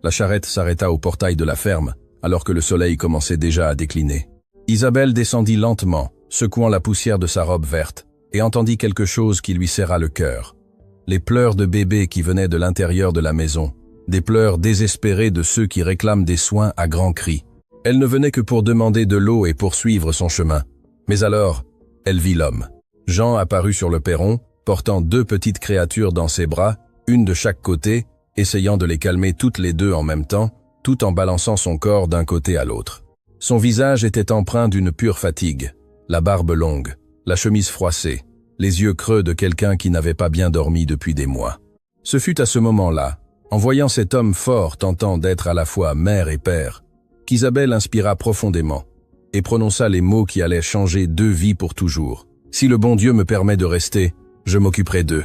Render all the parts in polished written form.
La charrette s'arrêta au portail de la ferme, alors que le soleil commençait déjà à décliner. Isabelle descendit lentement, secouant la poussière de sa robe verte, et entendit quelque chose qui lui serra le cœur. Les pleurs de bébé qui venaient de l'intérieur de la maison, des pleurs désespérés de ceux qui réclament des soins à grands cris. Elle ne venait que pour demander de l'eau et poursuivre son chemin. Mais alors, elle vit l'homme. Jean apparut sur le perron, portant 2 petites créatures dans ses bras, une de chaque côté, essayant de les calmer toutes les 2 en même temps, tout en balançant son corps d'un côté à l'autre. Son visage était empreint d'une pure fatigue, la barbe longue, la chemise froissée, les yeux creux de quelqu'un qui n'avait pas bien dormi depuis des mois. Ce fut à ce moment-là, en voyant cet homme fort tentant d'être à la fois mère et père, qu'Isabelle inspira profondément et prononça les mots qui allaient changer 2 vies pour toujours. « Si le bon Dieu me permet de rester, je m'occuperai d'eux. »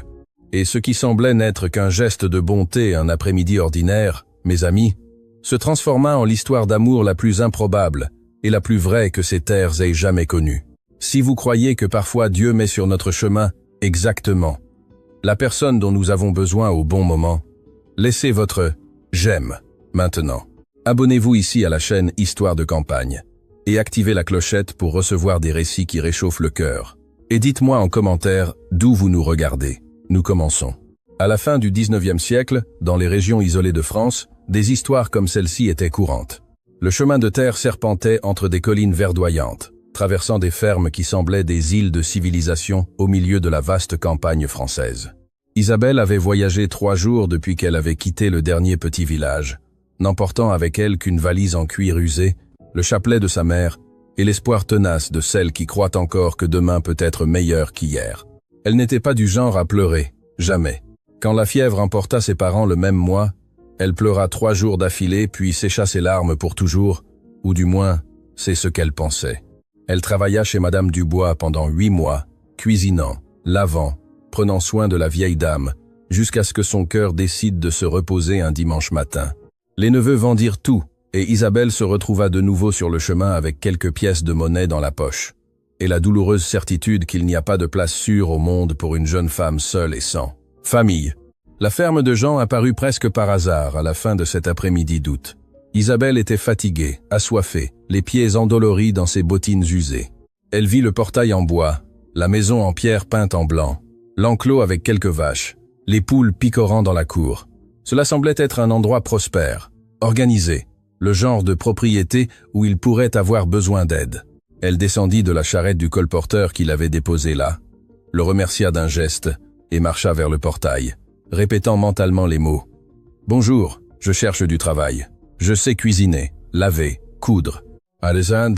Et ce qui semblait n'être qu'un geste de bonté un après-midi ordinaire, mes amis, se transforma en l'histoire d'amour la plus improbable et la plus vraie que ces terres aient jamais connue. Si vous croyez que parfois Dieu met sur notre chemin exactement la personne dont nous avons besoin au bon moment, laissez votre « j'aime » maintenant. Abonnez-vous ici à la chaîne Histoire de campagne et activez la clochette pour recevoir des récits qui réchauffent le cœur. Et dites-moi en commentaire d'où vous nous regardez. Nous commençons. À la fin du 19e siècle, dans les régions isolées de France, des histoires comme celle-ci étaient courantes. Le chemin de terre serpentait entre des collines verdoyantes, traversant des fermes qui semblaient des îles de civilisation au milieu de la vaste campagne française. Isabelle avait voyagé 3 jours depuis qu'elle avait quitté le dernier petit village, n'emportant avec elle qu'une valise en cuir usé, le chapelet de sa mère et l'espoir tenace de celle qui croit encore que demain peut être meilleur qu'hier. Elle n'était pas du genre à pleurer, jamais. Quand la fièvre emporta ses parents le même mois, elle pleura 3 jours d'affilée puis sécha ses larmes pour toujours, ou du moins, c'est ce qu'elle pensait. Elle travailla chez Madame Dubois pendant 8 mois, cuisinant, lavant, prenant soin de la vieille dame, jusqu'à ce que son cœur décide de se reposer un dimanche matin. Les neveux vendirent tout, et Isabelle se retrouva de nouveau sur le chemin avec quelques pièces de monnaie dans la poche, et la douloureuse certitude qu'il n'y a pas de place sûre au monde pour une jeune femme seule et sans famille. La ferme de Jean apparut presque par hasard à la fin de cet après-midi d'août. Isabelle était fatiguée, assoiffée, les pieds endoloris dans ses bottines usées. Elle vit le portail en bois, la maison en pierre peinte en blanc, l'enclos avec quelques vaches, les poules picorant dans la cour. Cela semblait être un endroit prospère, organisé, le genre de propriété où il pourrait avoir besoin d'aide. Elle descendit de la charrette du colporteur qui l'avait déposée là, le remercia d'un geste et marcha vers le portail, répétant mentalement les mots. « Bonjour, je cherche du travail. Je sais cuisiner, laver, coudre. Adesand,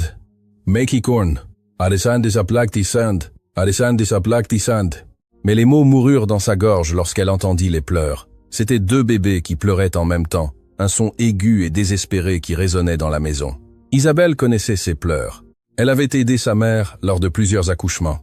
make corn. Adesand is a black sand. Adesand is a black sand. » Mais les mots moururent dans sa gorge lorsqu'elle entendit les pleurs. C'étaient 2 bébés qui pleuraient en même temps, un son aigu et désespéré qui résonnait dans la maison. Isabelle connaissait ces pleurs. Elle avait aidé sa mère lors de plusieurs accouchements.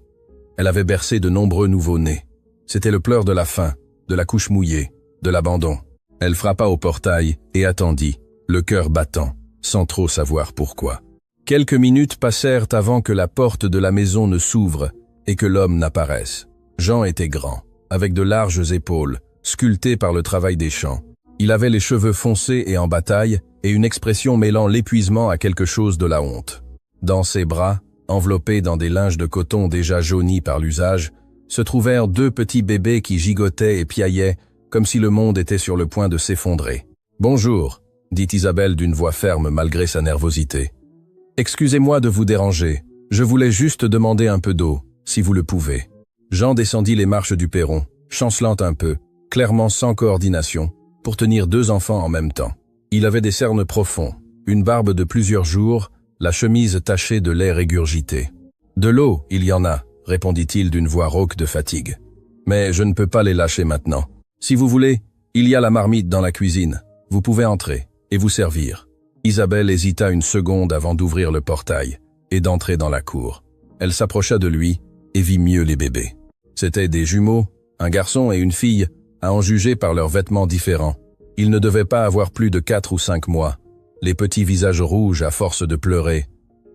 Elle avait bercé de nombreux nouveau-nés. C'était le pleur de la faim, de la couche mouillée, de l'abandon. Elle frappa au portail et attendit, le cœur battant, sans trop savoir pourquoi. Quelques minutes passèrent avant que la porte de la maison ne s'ouvre et que l'homme n'apparaisse. Jean était grand, avec de larges épaules, sculpté par le travail des champs. Il avait les cheveux foncés et en bataille, et une expression mêlant l'épuisement à quelque chose de la honte. Dans ses bras, enveloppés dans des linges de coton déjà jaunis par l'usage, se trouvèrent 2 petits bébés qui gigotaient et piaillaient, comme si le monde était sur le point de s'effondrer. « Bonjour », dit Isabelle d'une voix ferme malgré sa nervosité. « Excusez-moi de vous déranger, je voulais juste demander un peu d'eau, si vous le pouvez. » Jean descendit les marches du perron, chancelant un peu, clairement sans coordination, pour tenir 2 enfants en même temps. Il avait des cernes profonds, une barbe de plusieurs jours, la chemise tachée de lait régurgité. « De l'eau, il y en a », répondit-il d'une voix rauque de fatigue. « Mais je ne peux pas les lâcher maintenant. Si vous voulez, il y a la marmite dans la cuisine. Vous pouvez entrer et vous servir. » Isabelle hésita une seconde avant d'ouvrir le portail et d'entrer dans la cour. Elle s'approcha de lui et vit mieux les bébés. C'étaient des jumeaux, un garçon et une fille, à en juger par leurs vêtements différents. Ils ne devaient pas avoir plus de 4 ou 5 mois. Les petits visages rouges à force de pleurer,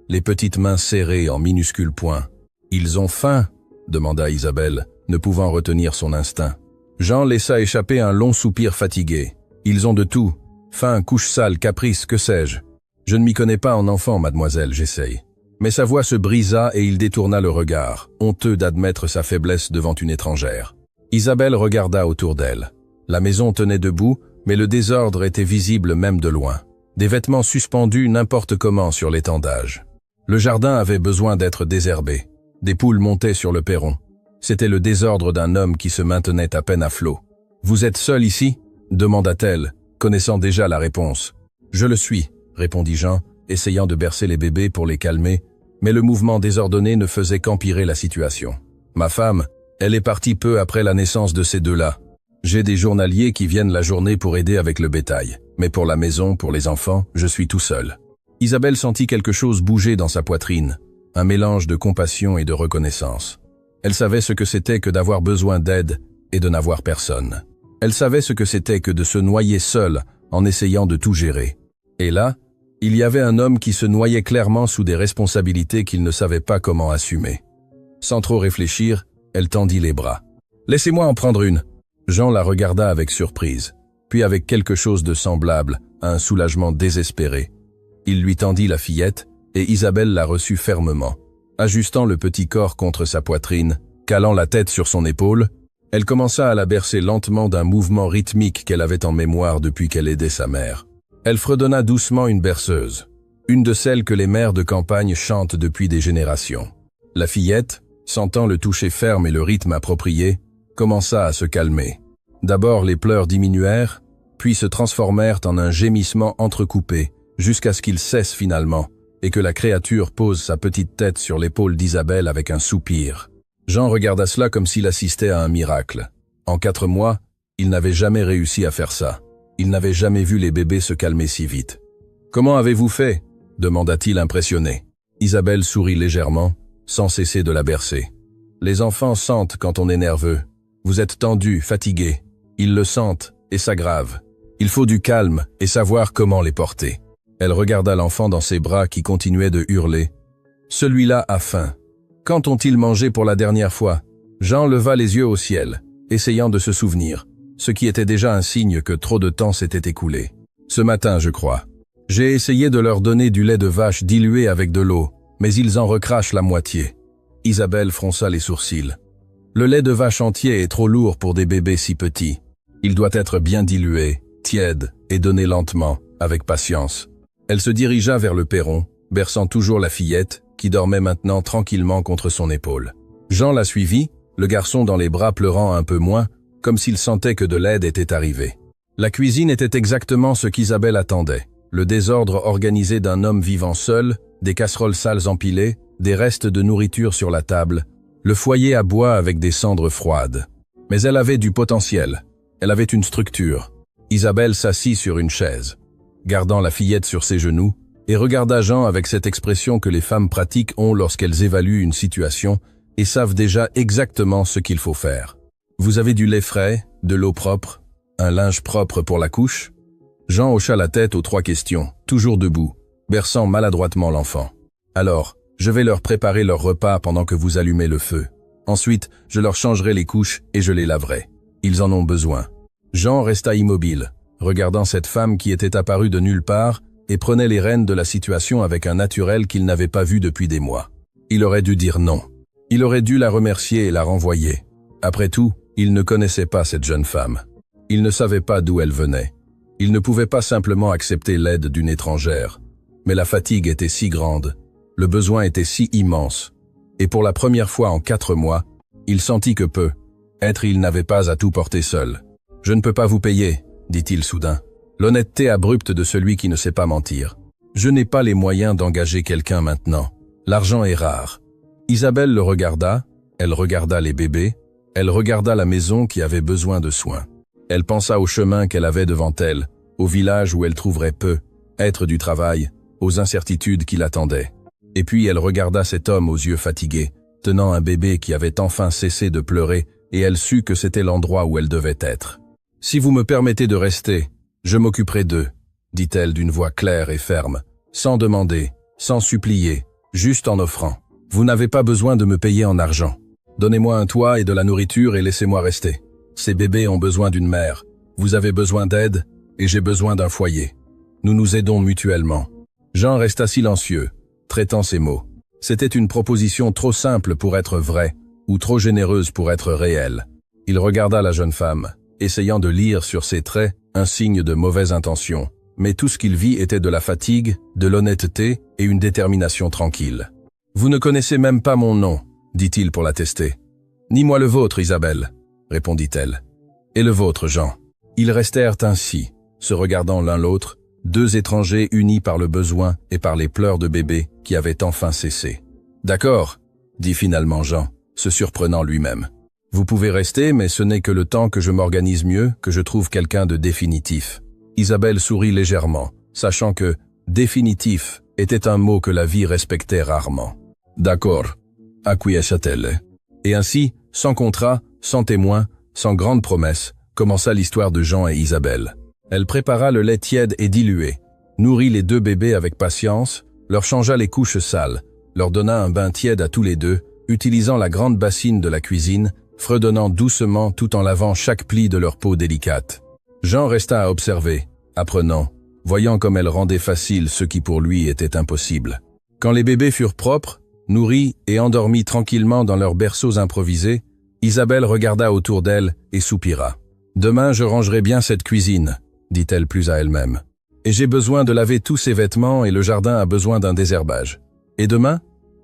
les petites mains serrées en minuscules poings. « Ils ont faim ?» demanda Isabelle, ne pouvant retenir son instinct. Jean laissa échapper un long soupir fatigué. « Ils ont de tout. Faim, couche sale, caprice, que sais-je. Je ne m'y connais pas en enfant, mademoiselle, j'essaye. Mais sa voix se brisa et il détourna le regard, honteux d'admettre sa faiblesse devant une étrangère. Isabelle regarda autour d'elle. La maison tenait debout, mais le désordre était visible même de loin. Des vêtements suspendus n'importe comment sur l'étendage. Le jardin avait besoin d'être désherbé. Des poules montaient sur le perron. C'était le désordre d'un homme qui se maintenait à peine à flot. « Vous êtes seul ici ?» demanda-t-elle, connaissant déjà la réponse. « Je le suis », répondit Jean, essayant de bercer les bébés pour les calmer, mais le mouvement désordonné ne faisait qu'empirer la situation. « Ma femme, elle est partie peu après la naissance de ces deux-là. J'ai des journaliers qui viennent la journée pour aider avec le bétail, mais pour la maison, pour les enfants, je suis tout seul. » Isabelle sentit quelque chose bouger dans sa poitrine, un mélange de compassion et de reconnaissance. Elle savait ce que c'était que d'avoir besoin d'aide et de n'avoir personne. Elle savait ce que c'était que de se noyer seule en essayant de tout gérer. Et là, il y avait un homme qui se noyait clairement sous des responsabilités qu'il ne savait pas comment assumer. Sans trop réfléchir, elle tendit les bras. « Laissez-moi en prendre une !» Jean la regarda avec surprise, puis avec quelque chose de semblable à un soulagement désespéré. Il lui tendit la fillette et Isabelle la reçut fermement. Ajustant le petit corps contre sa poitrine, calant la tête sur son épaule, elle commença à la bercer lentement d'un mouvement rythmique qu'elle avait en mémoire depuis qu'elle aidait sa mère. Elle fredonna doucement une berceuse, une de celles que les mères de campagne chantent depuis des générations. La fillette, sentant le toucher ferme et le rythme approprié, commença à se calmer. D'abord les pleurs diminuèrent, puis se transformèrent en un gémissement entrecoupé, jusqu'à ce qu'il cesse finalement, et que la créature pose sa petite tête sur l'épaule d'Isabelle avec un soupir. Jean regarda cela comme s'il assistait à un miracle. En 4 mois, il n'avait jamais réussi à faire ça. Il n'avait jamais vu les bébés se calmer si vite. « Comment avez-vous fait ?» demanda-t-il impressionné. Isabelle sourit légèrement, sans cesser de la bercer. « Les enfants sentent quand on est nerveux. Vous êtes tendu, fatigué. Ils le sentent et s'aggravent. Il faut du calme et savoir comment les porter. » Elle regarda l'enfant dans ses bras qui continuait de hurler. « Celui-là a faim. Quand ont-ils mangé pour la dernière fois ?» Jean leva les yeux au ciel, essayant de se souvenir, ce qui était déjà un signe que trop de temps s'était écoulé. « Ce matin, je crois. J'ai essayé de leur donner du lait de vache dilué avec de l'eau, mais ils en recrachent la moitié. » Isabelle fronça les sourcils. « Le lait de vache entier est trop lourd pour des bébés si petits. Il doit être bien dilué, tiède et donné lentement, avec patience. » Elle se dirigea vers le perron, berçant toujours la fillette, qui dormait maintenant tranquillement contre son épaule. Jean la suivit, le garçon dans les bras pleurant un peu moins, comme s'il sentait que de l'aide était arrivée. La cuisine était exactement ce qu'Isabelle attendait. Le désordre organisé d'un homme vivant seul, des casseroles sales empilées, des restes de nourriture sur la table, le foyer à bois avec des cendres froides. Mais elle avait du potentiel. Elle avait une structure. Isabelle s'assit sur une chaise, gardant la fillette sur ses genoux, et regarda Jean avec cette expression que les femmes pratiques ont lorsqu'elles évaluent une situation et savent déjà exactement ce qu'il faut faire. « Vous avez du lait frais, de l'eau propre, un linge propre pour la couche ?» Jean hocha la tête aux 3 questions, toujours debout, berçant maladroitement l'enfant. « Alors, je vais leur préparer leur repas pendant que vous allumez le feu. Ensuite, je leur changerai les couches et je les laverai. Ils en ont besoin. » Jean resta immobile, regardant cette femme qui était apparue de nulle part et prenait les rênes de la situation avec un naturel qu'il n'avait pas vu depuis des mois. Il aurait dû dire non. Il aurait dû la remercier et la renvoyer. Après tout, il ne connaissait pas cette jeune femme. Il ne savait pas d'où elle venait. Il ne pouvait pas simplement accepter l'aide d'une étrangère. Mais la fatigue était si grande, le besoin était si immense. Et pour la première fois en 4 mois, il sentit que il n'avait pas à tout porter seul. « Je ne peux pas vous payer », dit-il soudain. L'honnêteté abrupte de celui qui ne sait pas mentir. « Je n'ai pas les moyens d'engager quelqu'un maintenant. L'argent est rare. » Isabelle le regarda, elle regarda les bébés, elle regarda la maison qui avait besoin de soins. Elle pensa au chemin qu'elle avait devant elle, au village où elle trouverait être du travail, aux incertitudes qui l'attendaient. Et puis elle regarda cet homme aux yeux fatigués, tenant un bébé qui avait enfin cessé de pleurer, et elle sut que c'était l'endroit où elle devait être. « Si vous me permettez de rester, je m'occuperai d'eux, » dit-elle d'une voix claire et ferme, sans demander, sans supplier, juste en offrant. « Vous n'avez pas besoin de me payer en argent. Donnez-moi un toit et de la nourriture et laissez-moi rester. Ces bébés ont besoin d'une mère. Vous avez besoin d'aide, et j'ai besoin d'un foyer. Nous nous aidons mutuellement. » Jean resta silencieux, traitant ces mots. C'était une proposition trop simple pour être vraie, ou trop généreuse pour être réelle. Il regarda la jeune femme, essayant de lire sur ses traits un signe de mauvaise intention. Mais tout ce qu'il vit était de la fatigue, de l'honnêteté et une détermination tranquille. « Vous ne connaissez même pas mon nom, » dit-il pour la tester. « Ni moi le vôtre, Isabelle, » répondit-elle. « Et le vôtre, Jean. » Ils restèrent ainsi, se regardant l'un l'autre, deux étrangers unis par le besoin et par les pleurs de bébé qui avaient enfin cessé. « D'accord, » dit finalement Jean, se surprenant lui-même. « Vous pouvez rester, mais ce n'est que le temps que je m'organise mieux, que je trouve quelqu'un de définitif. » Isabelle sourit légèrement, sachant que « définitif » était un mot que la vie respectait rarement. « D'accord », acquiesça-t-elle. Et ainsi, sans contrat, sans témoin, sans grande promesse, commença l'histoire de Jean et Isabelle. Elle prépara le lait tiède et dilué, nourrit les deux bébés avec patience, leur changea les couches sales, leur donna un bain tiède à tous les deux, utilisant la grande bassine de la cuisine, fredonnant doucement tout en lavant chaque pli de leur peau délicate. Jean resta à observer, apprenant, voyant comme elle rendait facile ce qui pour lui était impossible. Quand les bébés furent propres, nourris et endormis tranquillement dans leurs berceaux improvisés, Isabelle regarda autour d'elle et soupira. « Demain, je rangerai bien cette cuisine, » dit-elle plus à elle-même. « Et j'ai besoin de laver tous ces vêtements et le jardin a besoin d'un désherbage. »« Et demain ?»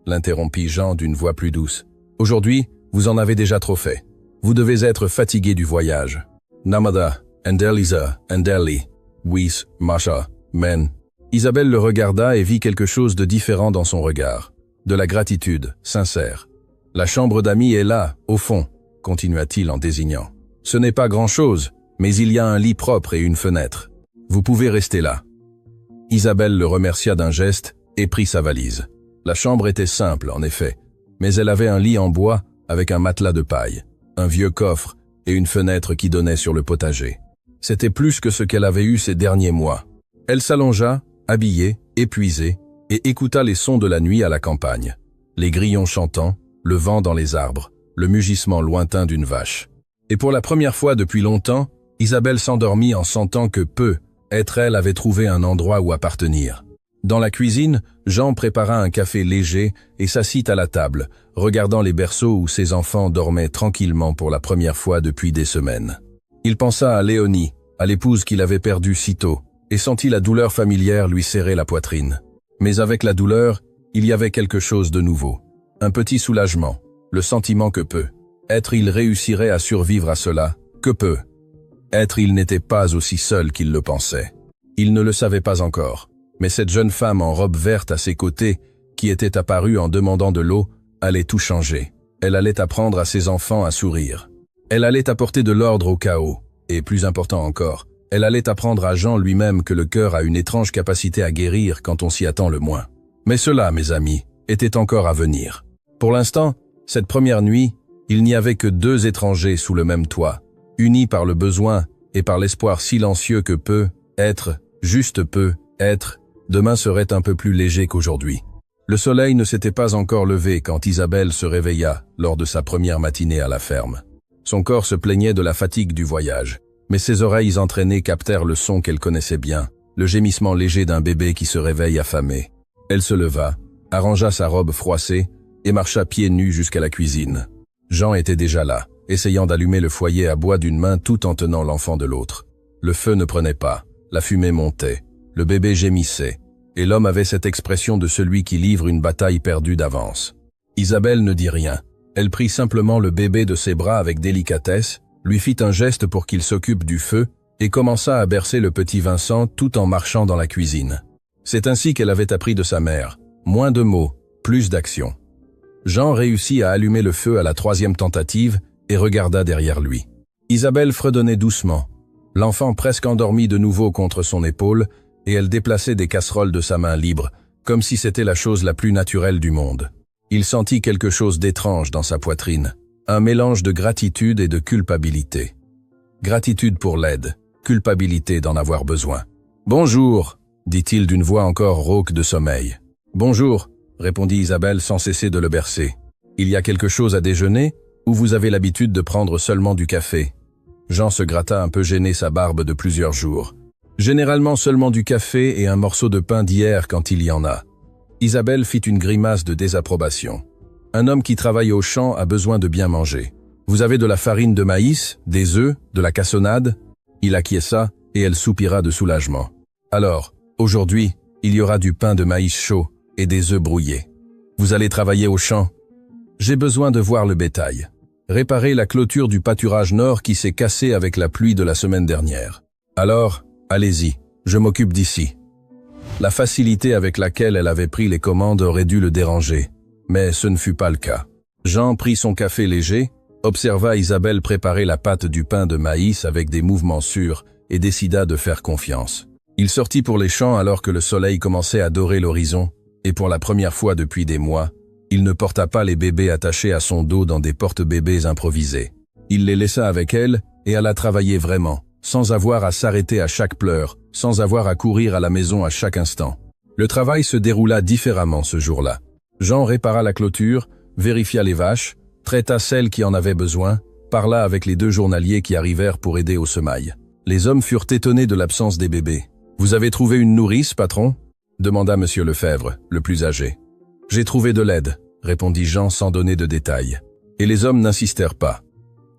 l'interrompit Jean d'une voix plus douce. « Aujourd'hui, vous en avez déjà trop fait. Vous devez être fatigué du voyage. »« Namada, and Elisa, and Ellie, Wis, Masha, Men. » Isabelle le regarda et vit quelque chose de différent dans son regard. De la gratitude, sincère. « La chambre d'amis est là, au fond, » continua-t-il en désignant. « Ce n'est pas grand-chose, mais il y a un lit propre et une fenêtre. Vous pouvez rester là. » Isabelle le remercia d'un geste et prit sa valise. La chambre était simple, en effet, mais elle avait un lit en bois avec un matelas de paille, un vieux coffre et une fenêtre qui donnait sur le potager. C'était plus que ce qu'elle avait eu ces derniers mois. Elle s'allongea, habillée, épuisée, et écouta les sons de la nuit à la campagne. Les grillons chantant, le vent dans les arbres, le mugissement lointain d'une vache. Et pour la première fois depuis longtemps, Isabelle s'endormit en sentant que être elle avait trouvé un endroit où appartenir. Dans la cuisine, Jean prépara un café léger et s'assit à la table, regardant les berceaux où ses enfants dormaient tranquillement pour la première fois depuis des semaines. Il pensa à Léonie, à l'épouse qu'il avait perdue si tôt, et sentit la douleur familière lui serrer la poitrine. Mais avec la douleur, il y avait quelque chose de nouveau. Un petit soulagement, le sentiment que être il réussirait à survivre à cela, être il n'était pas aussi seul qu'il le pensait. Il ne le savait pas encore, mais cette jeune femme en robe verte à ses côtés, qui était apparue en demandant de l'eau, allait tout changer. Elle allait apprendre à ses enfants à sourire. Elle allait apporter de l'ordre au chaos, et plus important encore, elle allait apprendre à Jean lui-même que le cœur a une étrange capacité à guérir quand on s'y attend le moins. Mais cela, mes amis, était encore à venir. Pour l'instant, cette première nuit, il n'y avait que deux étrangers sous le même toit, unis par le besoin et par l'espoir silencieux que être, demain serait un peu plus léger qu'aujourd'hui. Le soleil ne s'était pas encore levé quand Isabelle se réveilla lors de sa première matinée à la ferme. Son corps se plaignait de la fatigue du voyage, mais ses oreilles entraînées captèrent le son qu'elle connaissait bien, le gémissement léger d'un bébé qui se réveille affamé. Elle se leva, arrangea sa robe froissée et marcha pieds nus jusqu'à la cuisine. Jean était déjà là, essayant d'allumer le foyer à bois d'une main tout en tenant l'enfant de l'autre. Le feu ne prenait pas, la fumée montait, le bébé gémissait, et l'homme avait cette expression de celui qui livre une bataille perdue d'avance. Isabelle ne dit rien. Elle prit simplement le bébé de ses bras avec délicatesse, lui fit un geste pour qu'il s'occupe du feu et commença à bercer le petit Vincent tout en marchant dans la cuisine. C'est ainsi qu'elle avait appris de sa mère. Moins de mots, plus d'action. Jean réussit à allumer le feu à la troisième tentative et regarda derrière lui. Isabelle fredonnait doucement, l'enfant presque endormi de nouveau contre son épaule, et elle déplaçait des casseroles de sa main libre, comme si c'était la chose la plus naturelle du monde. Il sentit quelque chose d'étrange dans sa poitrine, un mélange de gratitude et de culpabilité. Gratitude pour l'aide, culpabilité d'en avoir besoin. « Bonjour !» dit-il d'une voix encore rauque de sommeil. « Bonjour !» répondit Isabelle sans cesser de le bercer. « Il y a quelque chose à déjeuner, ou vous avez l'habitude de prendre seulement du café ?» Jean se gratta un peu gêné sa barbe de plusieurs jours. Généralement seulement du café et un morceau de pain d'hier quand il y en a. Isabelle fit une grimace de désapprobation. Un homme qui travaille au champ a besoin de bien manger. Vous avez de la farine de maïs, des œufs, de la cassonade? Il acquiesça et elle soupira de soulagement. Alors, aujourd'hui, il y aura du pain de maïs chaud et des œufs brouillés. Vous allez travailler au champ? J'ai besoin de voir le bétail. Réparer la clôture du pâturage nord qui s'est cassée avec la pluie de la semaine dernière. Alors, allez-y, je m'occupe d'ici. La facilité avec laquelle elle avait pris les commandes aurait dû le déranger, mais ce ne fut pas le cas. Jean prit son café léger, observa Isabelle préparer la pâte du pain de maïs avec des mouvements sûrs et décida de faire confiance. Il sortit pour les champs alors que le soleil commençait à dorer l'horizon, et pour la première fois depuis des mois, il ne porta pas les bébés attachés à son dos dans des porte-bébés improvisés. Il les laissa avec elle et alla travailler vraiment, sans avoir à s'arrêter à chaque pleur, sans avoir à courir à la maison à chaque instant. Le travail se déroula différemment ce jour-là. Jean répara la clôture, vérifia les vaches, traita celles qui en avaient besoin, parla avec les 2 journaliers qui arrivèrent pour aider au semail. Les hommes furent étonnés de l'absence des bébés. « Vous avez trouvé une nourrice, patron ?» demanda Monsieur Lefebvre, le plus âgé. « J'ai trouvé de l'aide », répondit Jean sans donner de détails. Et les hommes n'insistèrent pas.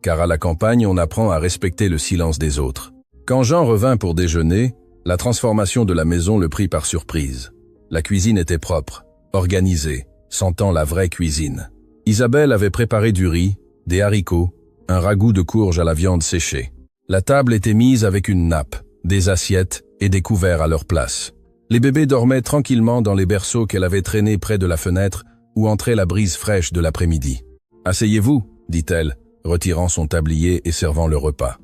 Car à la campagne, on apprend à respecter le silence des autres. Quand Jean revint pour déjeuner, la transformation de la maison le prit par surprise. La cuisine était propre, organisée, sentant la vraie cuisine. Isabelle avait préparé du riz, des haricots, un ragoût de courge à la viande séchée. La table était mise avec une nappe, des assiettes et des couverts à leur place. Les bébés dormaient tranquillement dans les berceaux qu'elle avait traînés près de la fenêtre où entrait la brise fraîche de l'après-midi. « Asseyez-vous » dit-elle, retirant son tablier et servant le repas.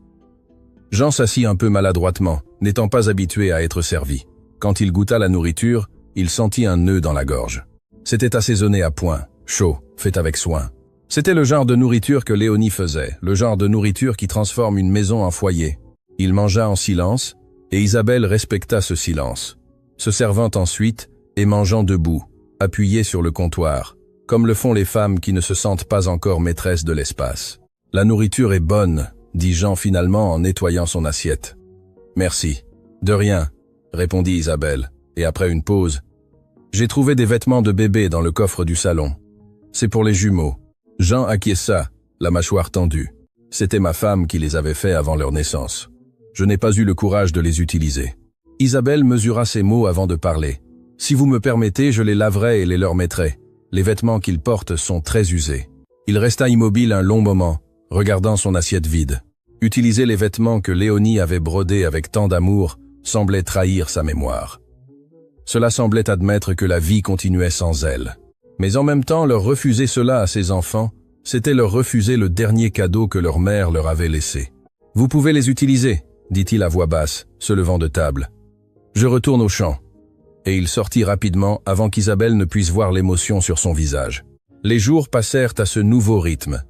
Jean s'assit un peu maladroitement, n'étant pas habitué à être servi. Quand il goûta la nourriture, il sentit un nœud dans la gorge. C'était assaisonné à point, chaud, fait avec soin. C'était le genre de nourriture que Léonie faisait, le genre de nourriture qui transforme une maison en foyer. Il mangea en silence, et Isabelle respecta ce silence, se servant ensuite et mangeant debout, appuyée sur le comptoir, comme le font les femmes qui ne se sentent pas encore maîtresses de l'espace. « La nourriture est bonne », dit Jean finalement en nettoyant son assiette. « Merci. »« De rien », répondit Isabelle, et après une pause, « J'ai trouvé des vêtements de bébé dans le coffre du salon. C'est pour les jumeaux. » Jean acquiesça, la mâchoire tendue. C'était ma femme qui les avait faits avant leur naissance. Je n'ai pas eu le courage de les utiliser. Isabelle mesura ses mots avant de parler. « Si vous me permettez, je les laverai et les leur mettrai. Les vêtements qu'ils portent sont très usés. » Il resta immobile un long moment, regardant son assiette vide. Utiliser les vêtements que Léonie avait brodés avec tant d'amour semblait trahir sa mémoire. Cela semblait admettre que la vie continuait sans elle. Mais en même temps, leur refuser cela à ses enfants, c'était leur refuser le dernier cadeau que leur mère leur avait laissé. « Vous pouvez les utiliser », dit-il à voix basse, se levant de table. « Je retourne au champ. » Et il sortit rapidement avant qu'Isabelle ne puisse voir l'émotion sur son visage. Les jours passèrent à ce nouveau rythme.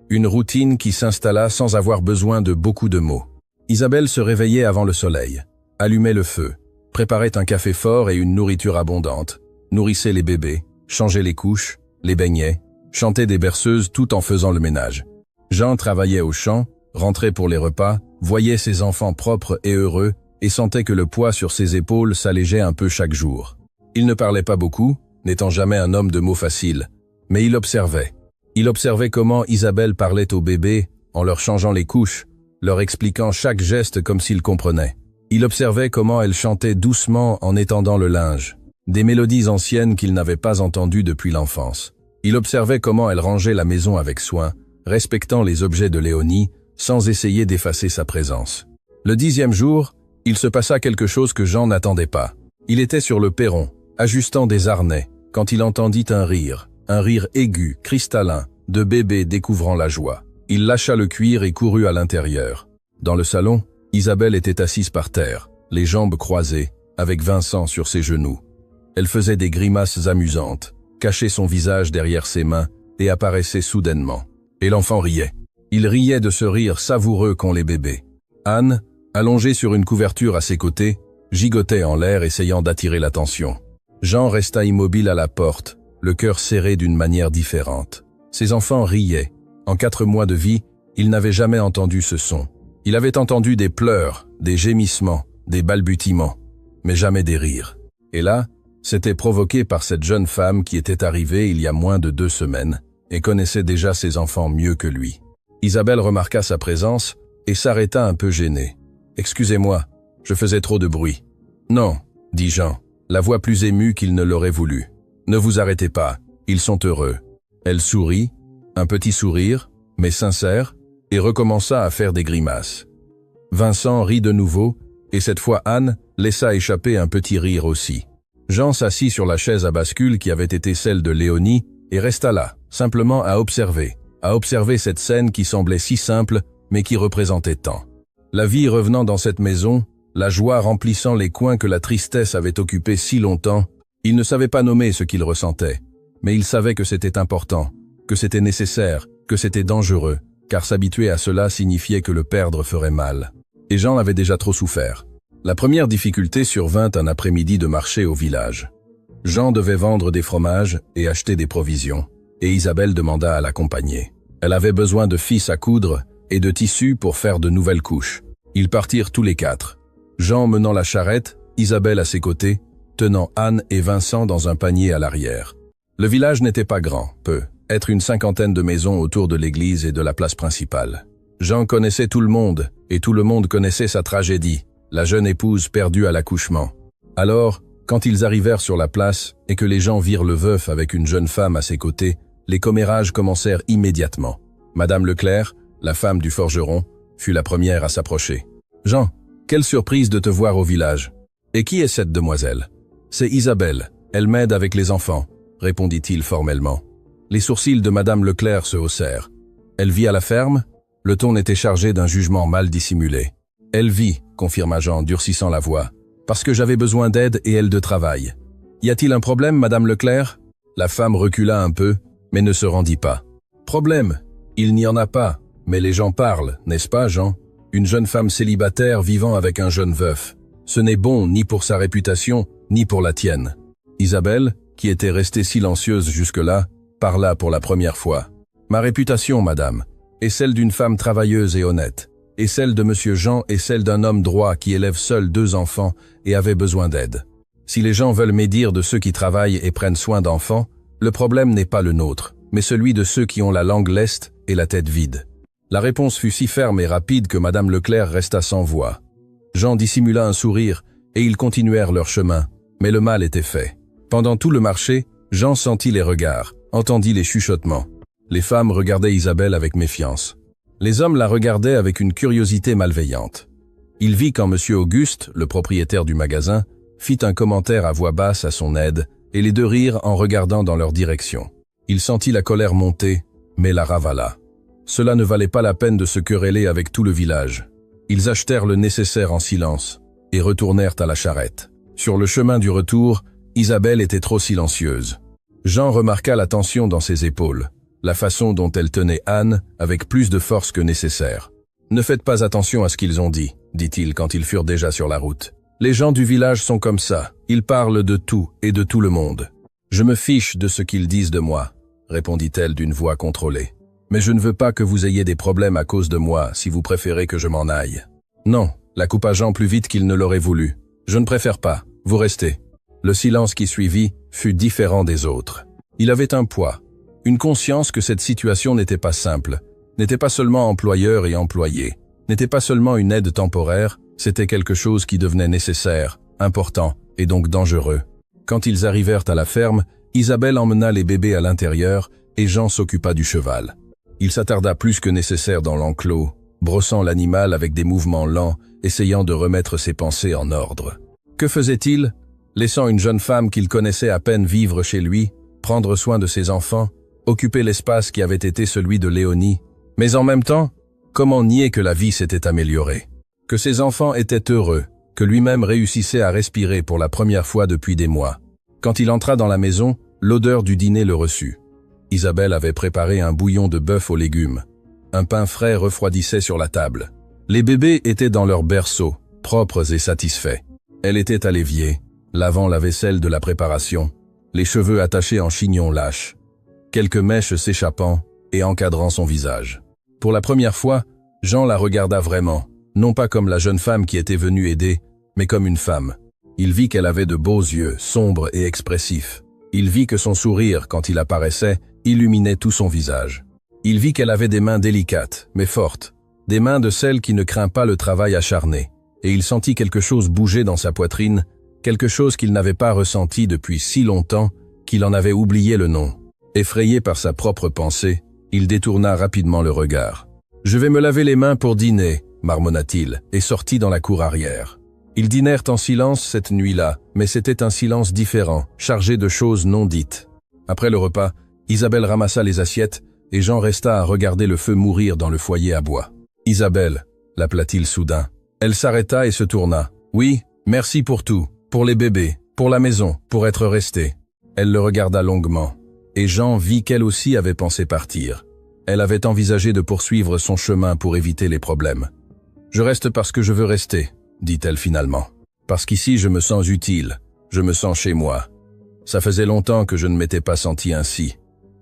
Une routine qui s'installa sans avoir besoin de beaucoup de mots. Isabelle se réveillait avant le soleil, allumait le feu, préparait un café fort et une nourriture abondante, nourrissait les bébés, changeait les couches, les baignait, chantait des berceuses tout en faisant le ménage. Jean travaillait au champ, rentrait pour les repas, voyait ses enfants propres et heureux et sentait que le poids sur ses épaules s'allégeait un peu chaque jour. Il ne parlait pas beaucoup, n'étant jamais un homme de mots faciles, mais il observait. Il observait comment Isabelle parlait aux bébés en leur changeant les couches, leur expliquant chaque geste comme s'il comprenait. Il observait comment elle chantait doucement en étendant le linge, des mélodies anciennes qu'il n'avait pas entendues depuis l'enfance. Il observait comment elle rangeait la maison avec soin, respectant les objets de Léonie, sans essayer d'effacer sa présence. Le 10e jour, il se passa quelque chose que Jean n'attendait pas. Il était sur le perron, ajustant des harnais, quand il entendit un rire aigu, cristallin, de bébé découvrant la joie. Il lâcha le cuir et courut à l'intérieur. Dans le salon, Isabelle était assise par terre, les jambes croisées, avec Vincent sur ses genoux. Elle faisait des grimaces amusantes, cachait son visage derrière ses mains et apparaissait soudainement. Et l'enfant riait. Il riait de ce rire savoureux qu'ont les bébés. Anne, allongée sur une couverture à ses côtés, gigotait en l'air essayant d'attirer l'attention. Jean resta immobile à la porte, le cœur serré d'une manière différente. Ses enfants riaient. En 4 mois de vie, il n'avait jamais entendu ce son. Il avait entendu des pleurs, des gémissements, des balbutiements, mais jamais des rires. Et là, c'était provoqué par cette jeune femme qui était arrivée il y a moins de 2 semaines et connaissait déjà ses enfants mieux que lui. Isabelle remarqua sa présence et s'arrêta un peu gênée. « Excusez-moi, je faisais trop de bruit. »« Non, » dit Jean, la voix plus émue qu'il ne l'aurait voulu. « Ne vous arrêtez pas, ils sont heureux. » Elle sourit, un petit sourire, mais sincère, et recommença à faire des grimaces. Vincent rit de nouveau, et cette fois Anne laissa échapper un petit rire aussi. Jean s'assit sur la chaise à bascule qui avait été celle de Léonie et resta là, simplement à observer cette scène qui semblait si simple, mais qui représentait tant. La vie revenant dans cette maison, la joie remplissant les coins que la tristesse avait occupés si longtemps, il ne savait pas nommer ce qu'il ressentait, mais il savait que c'était important, que c'était nécessaire, que c'était dangereux, car s'habituer à cela signifiait que le perdre ferait mal. Et Jean avait déjà trop souffert. La première difficulté survint un après-midi de marché au village. Jean devait vendre des fromages et acheter des provisions, et Isabelle demanda à l'accompagner. Elle avait besoin de fils à coudre et de tissus pour faire de nouvelles couches. Ils partirent tous les 4. Jean menant la charrette, Isabelle à ses côtés, tenant Anne et Vincent dans un panier à l'arrière. Le village n'était pas grand, être une 50aine de maisons autour de l'église et de la place principale. Jean connaissait tout le monde, et tout le monde connaissait sa tragédie, la jeune épouse perdue à l'accouchement. Alors, quand ils arrivèrent sur la place et que les gens virent le veuf avec une jeune femme à ses côtés, les commérages commencèrent immédiatement. Madame Leclerc, la femme du forgeron, fut la première à s'approcher. « Jean, quelle surprise de te voir au village. Et qui est cette demoiselle ?»« C'est Isabelle, elle m'aide avec les enfants, » répondit-il formellement. Les sourcils de Madame Leclerc se haussèrent. « Elle vit à la ferme ?» Le ton était chargé d'un jugement mal dissimulé. « Elle vit, » confirma Jean, durcissant la voix, « parce que j'avais besoin d'aide et elle de travail. »« Y a-t-il un problème, Madame Leclerc ?» La femme recula un peu, mais ne se rendit pas. « Problème? Il n'y en a pas, mais les gens parlent, n'est-ce pas, Jean? Une jeune femme célibataire vivant avec un jeune veuf. Ce n'est bon ni pour sa réputation, ni pour la tienne. » Isabelle, qui était restée silencieuse jusque-là, parla pour la première fois. « Ma réputation, madame, est celle d'une femme travailleuse et honnête, et celle de monsieur Jean est celle d'un homme droit qui élève seul 2 enfants et avait besoin d'aide. Si les gens veulent médire de ceux qui travaillent et prennent soin d'enfants, le problème n'est pas le nôtre, mais celui de ceux qui ont la langue leste et la tête vide. » La réponse fut si ferme et rapide que madame Leclerc resta sans voix. Jean dissimula un sourire, et ils continuèrent leur chemin, mais le mal était fait. Pendant tout le marché, Jean sentit les regards, entendit les chuchotements. Les femmes regardaient Isabelle avec méfiance. Les hommes la regardaient avec une curiosité malveillante. Il vit quand monsieur Auguste, le propriétaire du magasin, fit un commentaire à voix basse à son aide, et les 2 rirent en regardant dans leur direction. Il sentit la colère monter, mais la ravala. Cela ne valait pas la peine de se quereller avec tout le village. Ils achetèrent le nécessaire en silence et retournèrent à la charrette. Sur le chemin du retour, Isabelle était trop silencieuse. Jean remarqua la tension dans ses épaules, la façon dont elle tenait Anne avec plus de force que nécessaire. « Ne faites pas attention à ce qu'ils ont dit, » dit-il quand ils furent déjà sur la route. « Les gens du village sont comme ça, ils parlent de tout et de tout le monde. »« Je me fiche de ce qu'ils disent de moi, » répondit-elle d'une voix contrôlée. « Mais je ne veux pas que vous ayez des problèmes à cause de moi si vous préférez que je m'en aille. »« Non, » la coupa Jean plus vite qu'il ne l'aurait voulu. « Je ne préfère pas, vous restez. » Le silence qui suivit fut différent des autres. Il avait un poids, une conscience que cette situation n'était pas simple, n'était pas seulement employeur et employé, n'était pas seulement une aide temporaire, c'était quelque chose qui devenait nécessaire, important et donc dangereux. Quand ils arrivèrent à la ferme, Isabelle emmena les bébés à l'intérieur et Jean s'occupa du cheval. Il s'attarda plus que nécessaire dans l'enclos, brossant l'animal avec des mouvements lents, essayant de remettre ses pensées en ordre. Que faisait-il? Laissant une jeune femme qu'il connaissait à peine vivre chez lui, prendre soin de ses enfants, occuper l'espace qui avait été celui de Léonie. Mais en même temps, comment nier que la vie s'était améliorée? Que ses enfants étaient heureux, que lui-même réussissait à respirer pour la première fois depuis des mois. Quand il entra dans la maison, l'odeur du dîner le reçut. Isabelle avait préparé un bouillon de bœuf aux légumes. Un pain frais refroidissait sur la table. Les bébés étaient dans leur berceau, propres et satisfaits. Elle était à l'évier, lavant la vaisselle de la préparation, les cheveux attachés en chignon lâche, quelques mèches s'échappant et encadrant son visage. Pour la première fois, Jean la regarda vraiment, non pas comme la jeune femme qui était venue aider, mais comme une femme. Il vit qu'elle avait de beaux yeux, sombres et expressifs. Il vit que son sourire, quand il apparaissait, illuminait tout son visage. Il vit qu'elle avait des mains délicates, mais fortes, des mains de celles qui ne craignent pas le travail acharné, et il sentit quelque chose bouger dans sa poitrine, quelque chose qu'il n'avait pas ressenti depuis si longtemps qu'il en avait oublié le nom. Effrayé par sa propre pensée, il détourna rapidement le regard. « Je vais me laver les mains pour dîner », marmonna-t-il, et sortit dans la cour arrière. Ils dînèrent en silence cette nuit-là, mais c'était un silence différent, chargé de choses non dites. Après le repas, Isabelle ramassa les assiettes et Jean resta à regarder le feu mourir dans le foyer à bois. « Isabelle », l'appela-t-il soudain. Elle s'arrêta et se tourna. « Oui, merci pour tout, pour les bébés, pour la maison, pour être restée. » Elle le regarda longuement, et Jean vit qu'elle aussi avait pensé partir. Elle avait envisagé de poursuivre son chemin pour éviter les problèmes. « Je reste parce que je veux rester », dit-elle finalement. « Parce qu'ici je me sens utile, je me sens chez moi. Ça faisait longtemps que je ne m'étais pas senti ainsi. »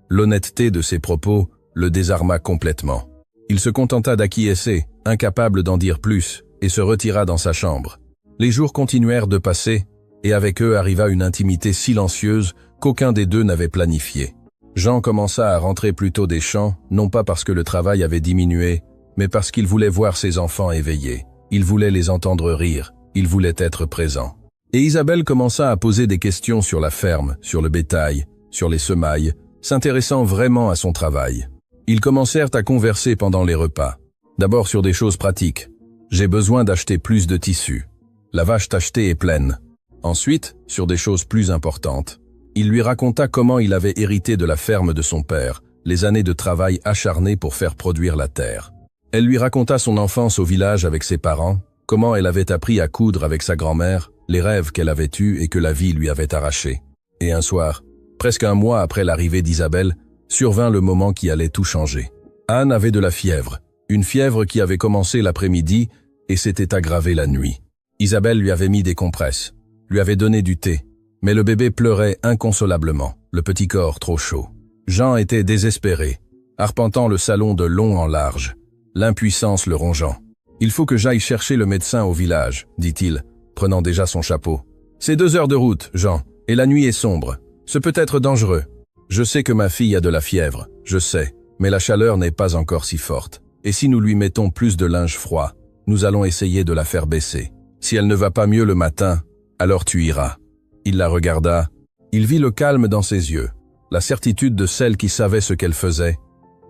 L'honnêteté de ses propos le désarma complètement. Il se contenta d'acquiescer, incapable d'en dire plus, et se retira dans sa chambre. Les jours continuèrent de passer, et avec eux arriva une intimité silencieuse qu'aucun des deux n'avait planifiée. Jean commença à rentrer plus tôt des champs, non pas parce que le travail avait diminué, mais parce qu'il voulait voir ses enfants éveillés. Il voulait les entendre rire, il voulait être présent. Et Isabelle commença à poser des questions sur la ferme, sur le bétail, sur les semailles, s'intéressant vraiment à son travail. Ils commencèrent à converser pendant les repas. D'abord sur des choses pratiques. « J'ai besoin d'acheter plus de tissus. La vache tachetée est pleine. » Ensuite, sur des choses plus importantes. Il lui raconta comment il avait hérité de la ferme de son père, les années de travail acharné pour faire produire la terre. Elle lui raconta son enfance au village avec ses parents, comment elle avait appris à coudre avec sa grand-mère, les rêves qu'elle avait eus et que la vie lui avait arrachés. Et un soir, presque un mois après l'arrivée d'Isabelle, survint le moment qui allait tout changer. Anne avait de la fièvre, une fièvre qui avait commencé l'après-midi et s'était aggravée la nuit. Isabelle lui avait mis des compresses, lui avait donné du thé, mais le bébé pleurait inconsolablement, le petit corps trop chaud. Jean était désespéré, arpentant le salon de long en large, l'impuissance le rongeant. « Il faut que j'aille chercher le médecin au village, » dit-il, prenant déjà son chapeau. « C'est 2 heures de route, Jean, et la nuit est sombre. Ce peut être dangereux. Je sais que ma fille a de la fièvre, je sais, mais la chaleur n'est pas encore si forte. Et si nous lui mettons plus de linge froid, nous allons essayer de la faire baisser. Si elle ne va pas mieux le matin, alors tu iras. » Il la regarda. Il vit le calme dans ses yeux, la certitude de celle qui savait ce qu'elle faisait,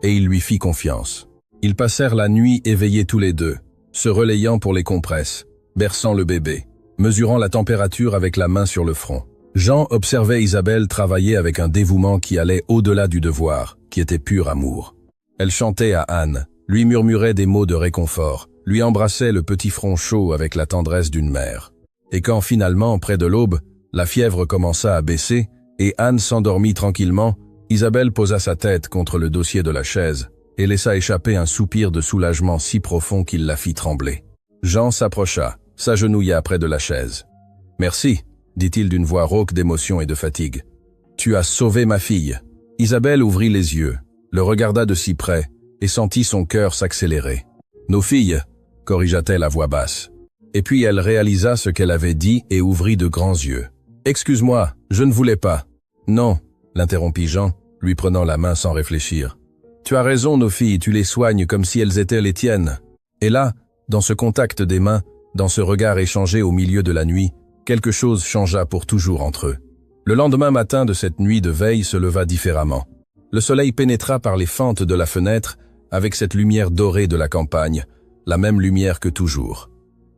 et il lui fit confiance. Ils passèrent la nuit éveillés tous les deux, se relayant pour les compresses, berçant le bébé, mesurant la température avec la main sur le front. Jean observait Isabelle travailler avec un dévouement qui allait au-delà du devoir, qui était pur amour. Elle chantait à Anne, lui murmurait des mots de réconfort, lui embrassait le petit front chaud avec la tendresse d'une mère. Et quand finalement, près de l'aube, la fièvre commença à baisser et Anne s'endormit tranquillement, Isabelle posa sa tête contre le dossier de la chaise et laissa échapper un soupir de soulagement si profond qu'il la fit trembler. Jean s'approcha, s'agenouilla près de la chaise. « Merci », dit-il d'une voix rauque d'émotion et de fatigue. « Tu as sauvé ma fille. » Isabelle ouvrit les yeux, le regarda de si près et sentit son cœur s'accélérer. « Nos filles », corrigea-t-elle à voix basse. Et puis elle réalisa ce qu'elle avait dit et ouvrit de grands yeux. « Excuse-moi, je ne voulais pas. »« Non », l'interrompit Jean, lui prenant la main sans réfléchir. « Tu as raison, nos filles, tu les soignes comme si elles étaient les tiennes. » Et là, dans ce contact des mains, dans ce regard échangé au milieu de la nuit, quelque chose changea pour toujours entre eux. Le lendemain matin de cette nuit de veille se leva différemment. Le soleil pénétra par les fentes de la fenêtre avec cette lumière dorée de la campagne, la même lumière que toujours.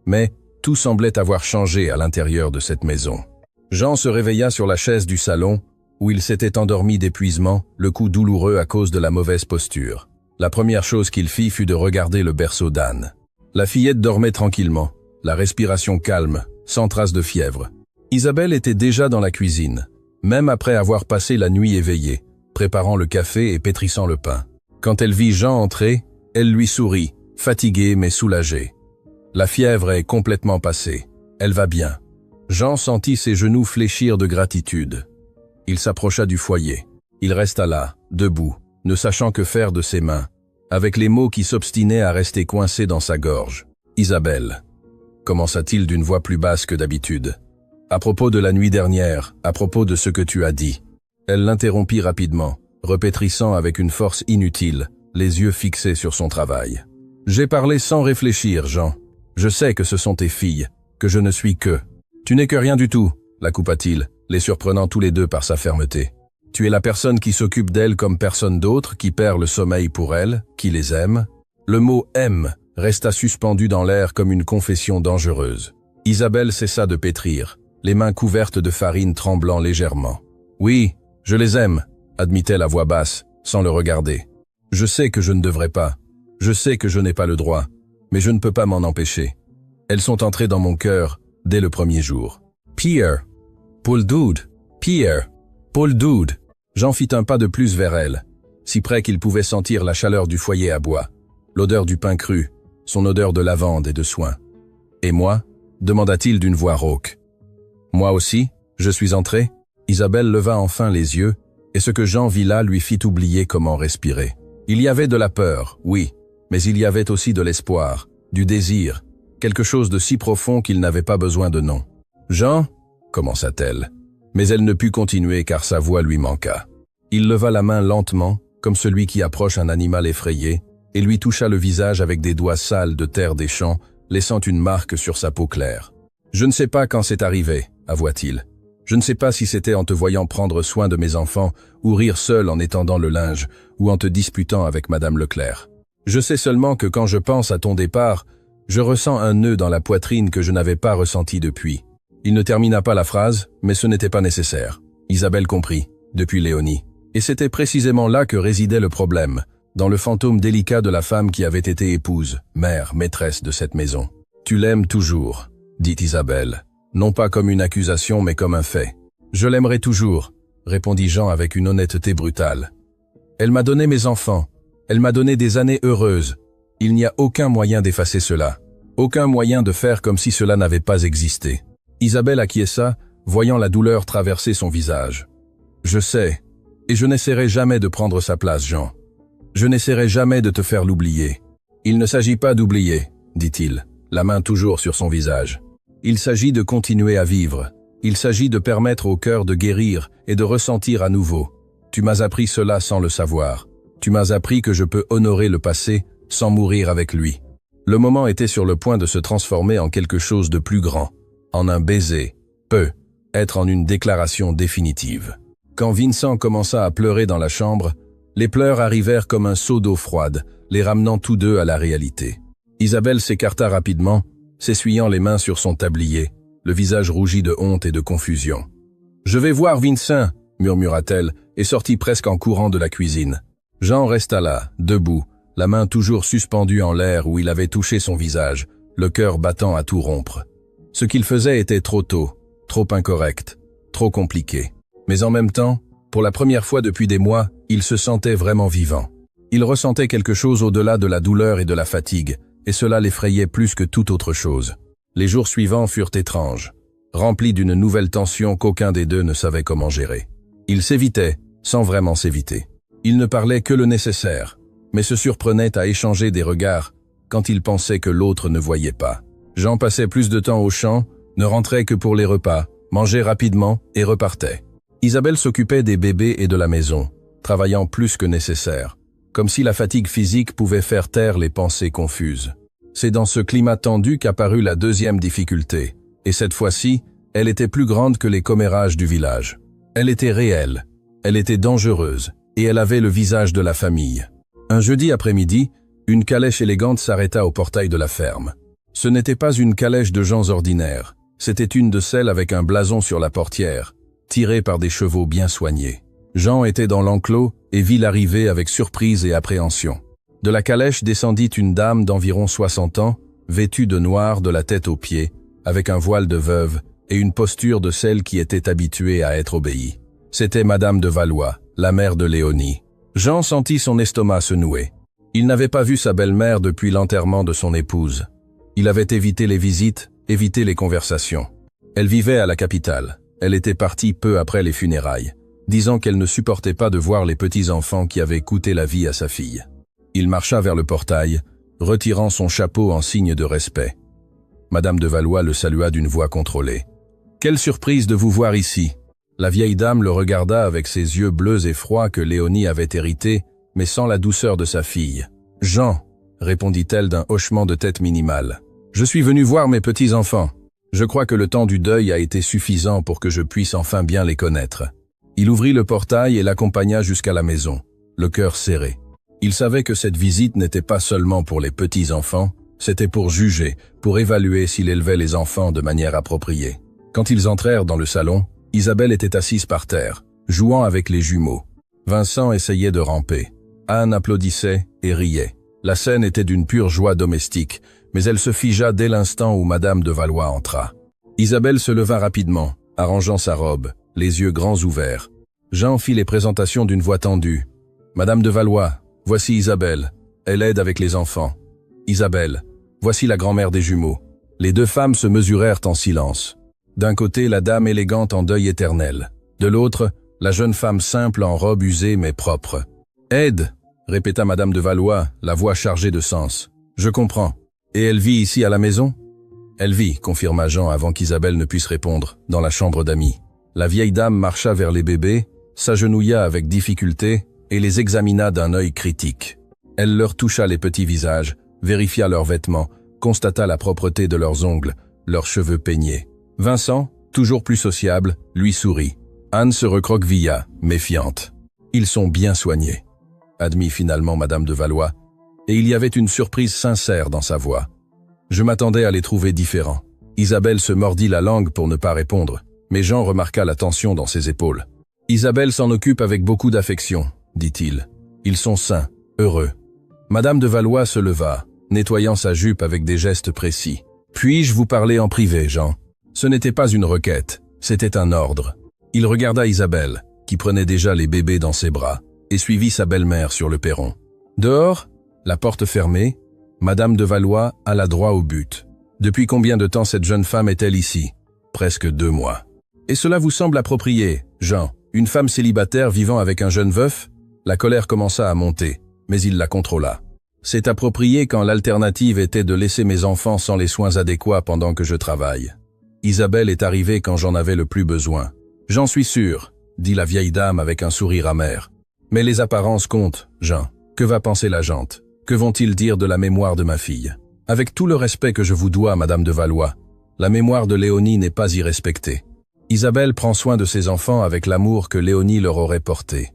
Mais tout semblait avoir changé à l'intérieur de cette maison. Jean se réveilla sur la chaise du salon, où il s'était endormi d'épuisement, le cou douloureux à cause de la mauvaise posture. La première chose qu'il fit fut de regarder le berceau d'Anne. La fillette dormait tranquillement, la respiration calme, sans trace de fièvre. Isabelle était déjà dans la cuisine, même après avoir passé la nuit éveillée, préparant le café et pétrissant le pain. Quand elle vit Jean entrer, elle lui sourit, fatiguée mais soulagée. La fièvre est complètement passée, elle va bien. Jean sentit ses genoux fléchir de gratitude. Il s'approcha du foyer. Il resta là, debout, ne sachant que faire de ses mains, avec les mots qui s'obstinaient à rester coincés dans sa gorge. « Isabelle, commença-t-il d'une voix plus basse que d'habitude. À propos de la nuit dernière, à propos de ce que tu as dit. Elle l'interrompit rapidement, repétrissant avec une force inutile, les yeux fixés sur son travail. J'ai parlé sans réfléchir, Jean. Je sais que ce sont tes filles, que je ne suis que. Tu n'es que rien du tout, la coupa-t-il, les surprenant tous les deux par sa fermeté. Tu es la personne qui s'occupe d'elles comme personne d'autre, qui perd le sommeil pour elles, qui les aime. Le mot « aime » resta suspendu dans l'air comme une confession dangereuse. Isabelle cessa de pétrir, les mains couvertes de farine tremblant légèrement. « Oui, je les aime », admit-elle à voix basse, sans le regarder. « Je sais que je ne devrais pas. Je sais que je n'ai pas le droit. Mais je ne peux pas m'en empêcher. Elles sont entrées dans mon cœur dès le premier jour. »« Pierre, Paul Dude, Pierre, Paul Dude !» Jean fit un pas de plus vers elle, si près qu'il pouvait sentir la chaleur du foyer à bois, l'odeur du pain cru, son odeur de lavande et de soin. « Et moi ?» demanda-t-il d'une voix rauque. « Moi aussi, je suis entré ?» Isabelle leva enfin les yeux, et ce que Jean vit là lui fit oublier comment respirer. Il y avait de la peur, oui, mais il y avait aussi de l'espoir, du désir, quelque chose de si profond qu'il n'avait pas besoin de nom. « Jean ?» commença-t-elle. Mais elle ne put continuer car sa voix lui manqua. Il leva la main lentement, comme celui qui approche un animal effrayé, et lui toucha le visage avec des doigts sales de terre des champs, laissant une marque sur sa peau claire. « Je ne sais pas quand c'est arrivé, avoua-t-il. Je ne sais pas si c'était en te voyant prendre soin de mes enfants, ou rire seul en étendant le linge, ou en te disputant avec Madame Leclerc. Je sais seulement que quand je pense à ton départ, je ressens un nœud dans la poitrine que je n'avais pas ressenti depuis. » Il ne termina pas la phrase, mais ce n'était pas nécessaire. Isabelle comprit, depuis Léonie. Et c'était précisément là que résidait le problème, dans le fantôme délicat de la femme qui avait été épouse, mère, maîtresse de cette maison. « Tu l'aimes toujours », dit Isabelle, non pas comme une accusation mais comme un fait. « Je l'aimerai toujours », répondit Jean avec une honnêteté brutale. « Elle m'a donné mes enfants, elle m'a donné des années heureuses. Il n'y a aucun moyen d'effacer cela, aucun moyen de faire comme si cela n'avait pas existé. » Isabelle acquiesça, voyant la douleur traverser son visage. « Je sais, et je n'essaierai jamais de prendre sa place, Jean. Je n'essaierai jamais de te faire l'oublier. Il ne s'agit pas d'oublier, dit-il, la main toujours sur son visage. Il s'agit de continuer à vivre. Il s'agit de permettre au cœur de guérir et de ressentir à nouveau. Tu m'as appris cela sans le savoir. Tu m'as appris que je peux honorer le passé sans mourir avec lui. » Le moment était sur le point de se transformer en quelque chose de plus grand. En un baiser, peut être en une déclaration définitive. Quand Vincent commença à pleurer dans la chambre, les pleurs arrivèrent comme un seau d'eau froide, les ramenant tous deux à la réalité. Isabelle s'écarta rapidement, s'essuyant les mains sur son tablier, le visage rougi de honte et de confusion. « Je vais voir Vincent !» murmura-t-elle, et sortit presque en courant de la cuisine. Jean resta là, debout, la main toujours suspendue en l'air où il avait touché son visage, le cœur battant à tout rompre. Ce qu'il faisait était trop tôt, trop incorrect, trop compliqué. Mais en même temps, pour la première fois depuis des mois, il se sentait vraiment vivant. Il ressentait quelque chose au-delà de la douleur et de la fatigue, et cela l'effrayait plus que toute autre chose. Les jours suivants furent étranges, remplis d'une nouvelle tension qu'aucun des deux ne savait comment gérer. Ils s'évitaient, sans vraiment s'éviter. Ils ne parlaient que le nécessaire, mais se surprenaient à échanger des regards quand ils pensaient que l'autre ne voyait pas. Jean passait plus de temps au champ, ne rentrait que pour les repas, mangeait rapidement et repartait. Isabelle s'occupait des bébés et de la maison, travaillant plus que nécessaire, comme si la fatigue physique pouvait faire taire les pensées confuses. C'est dans ce climat tendu qu'apparut la deuxième difficulté, et cette fois-ci, elle était plus grande que les commérages du village. Elle était réelle, elle était dangereuse, et elle avait le visage de la famille. Un jeudi après-midi, une calèche élégante s'arrêta au portail de la ferme. Ce n'était pas une calèche de gens ordinaires, c'était une de celles avec un blason sur la portière, tirée par des chevaux bien soignés. Jean était dans l'enclos et vit l'arrivée avec surprise et appréhension. De la calèche descendit une dame d'environ 60 ans, vêtue de noir de la tête aux pieds, avec un voile de veuve et une posture de celle qui était habituée à être obéie. C'était Madame de Valois, la mère de Léonie. Jean sentit son estomac se nouer. Il n'avait pas vu sa belle-mère depuis l'enterrement de son épouse. Il avait évité les visites, évité les conversations. Elle vivait à la capitale. Elle était partie peu après les funérailles, disant qu'elle ne supportait pas de voir les petits-enfants qui avaient coûté la vie à sa fille. Il marcha vers le portail, retirant son chapeau en signe de respect. Madame de Valois le salua d'une voix contrôlée. « Quelle surprise de vous voir ici !» La vieille dame le regarda avec ses yeux bleus et froids que Léonie avait hérités, mais sans la douceur de sa fille. « Jean !» répondit-elle d'un hochement de tête minimal. « Je suis venu voir mes petits-enfants. Je crois que le temps du deuil a été suffisant pour que je puisse enfin bien les connaître. » Il ouvrit le portail et l'accompagna jusqu'à la maison, le cœur serré. Il savait que cette visite n'était pas seulement pour les petits-enfants, c'était pour juger, pour évaluer s'il élevait les enfants de manière appropriée. Quand ils entrèrent dans le salon, Isabelle était assise par terre, jouant avec les jumeaux. Vincent essayait de ramper. Anne applaudissait et riait. La scène était d'une pure joie domestique, mais elle se figea dès l'instant où Madame de Valois entra. Isabelle se leva rapidement, arrangeant sa robe, les yeux grands ouverts. Jean fit les présentations d'une voix tendue. « Madame de Valois, voici Isabelle. Elle aide avec les enfants. Isabelle, voici la grand-mère des jumeaux. » Les deux femmes se mesurèrent en silence. D'un côté, la dame élégante en deuil éternel. De l'autre, la jeune femme simple en robe usée mais propre. « Aide !» répéta Madame de Valois, la voix chargée de sens. « Je comprends. Et elle vit ici à la maison ?» « Elle vit, confirma Jean avant qu'Isabelle ne puisse répondre, dans la chambre d'amis. La vieille dame marcha vers les bébés, s'agenouilla avec difficulté et les examina d'un œil critique. Elle leur toucha les petits visages, vérifia leurs vêtements, constata la propreté de leurs ongles, leurs cheveux peignés. Vincent, toujours plus sociable, lui sourit. Anne se recroquevilla, méfiante. « Ils sont bien soignés », admit finalement Madame de Valois, et il y avait une surprise sincère dans sa voix. Je m'attendais à les trouver différents. Isabelle se mordit la langue pour ne pas répondre, mais Jean remarqua la tension dans ses épaules. « Isabelle s'en occupe avec beaucoup d'affection, » dit-il. « Ils sont sains, heureux. » Madame de Valois se leva, nettoyant sa jupe avec des gestes précis. « Puis-je vous parler en privé, Jean ?» Ce n'était pas une requête, c'était un ordre. Il regarda Isabelle, qui prenait déjà les bébés dans ses bras, et suivit sa belle-mère sur le perron. Dehors, la porte fermée, Madame de Valois alla droit au but. Depuis combien de temps cette jeune femme est-elle ici? Presque 2 mois. Et cela vous semble approprié, Jean, une femme célibataire vivant avec un jeune veuf? La colère commença à monter, mais il la contrôla. C'est approprié quand l'alternative était de laisser mes enfants sans les soins adéquats pendant que je travaille. Isabelle est arrivée quand j'en avais le plus besoin. J'en suis sûr, dit la vieille dame avec un sourire amer. Mais les apparences comptent, Jean. Que va penser la gente? Que vont-ils dire de la mémoire de ma fille? Avec tout le respect que je vous dois, Madame de Valois, la mémoire de Léonie n'est pas irrespectée. Isabelle prend soin de ses enfants avec l'amour que Léonie leur aurait porté.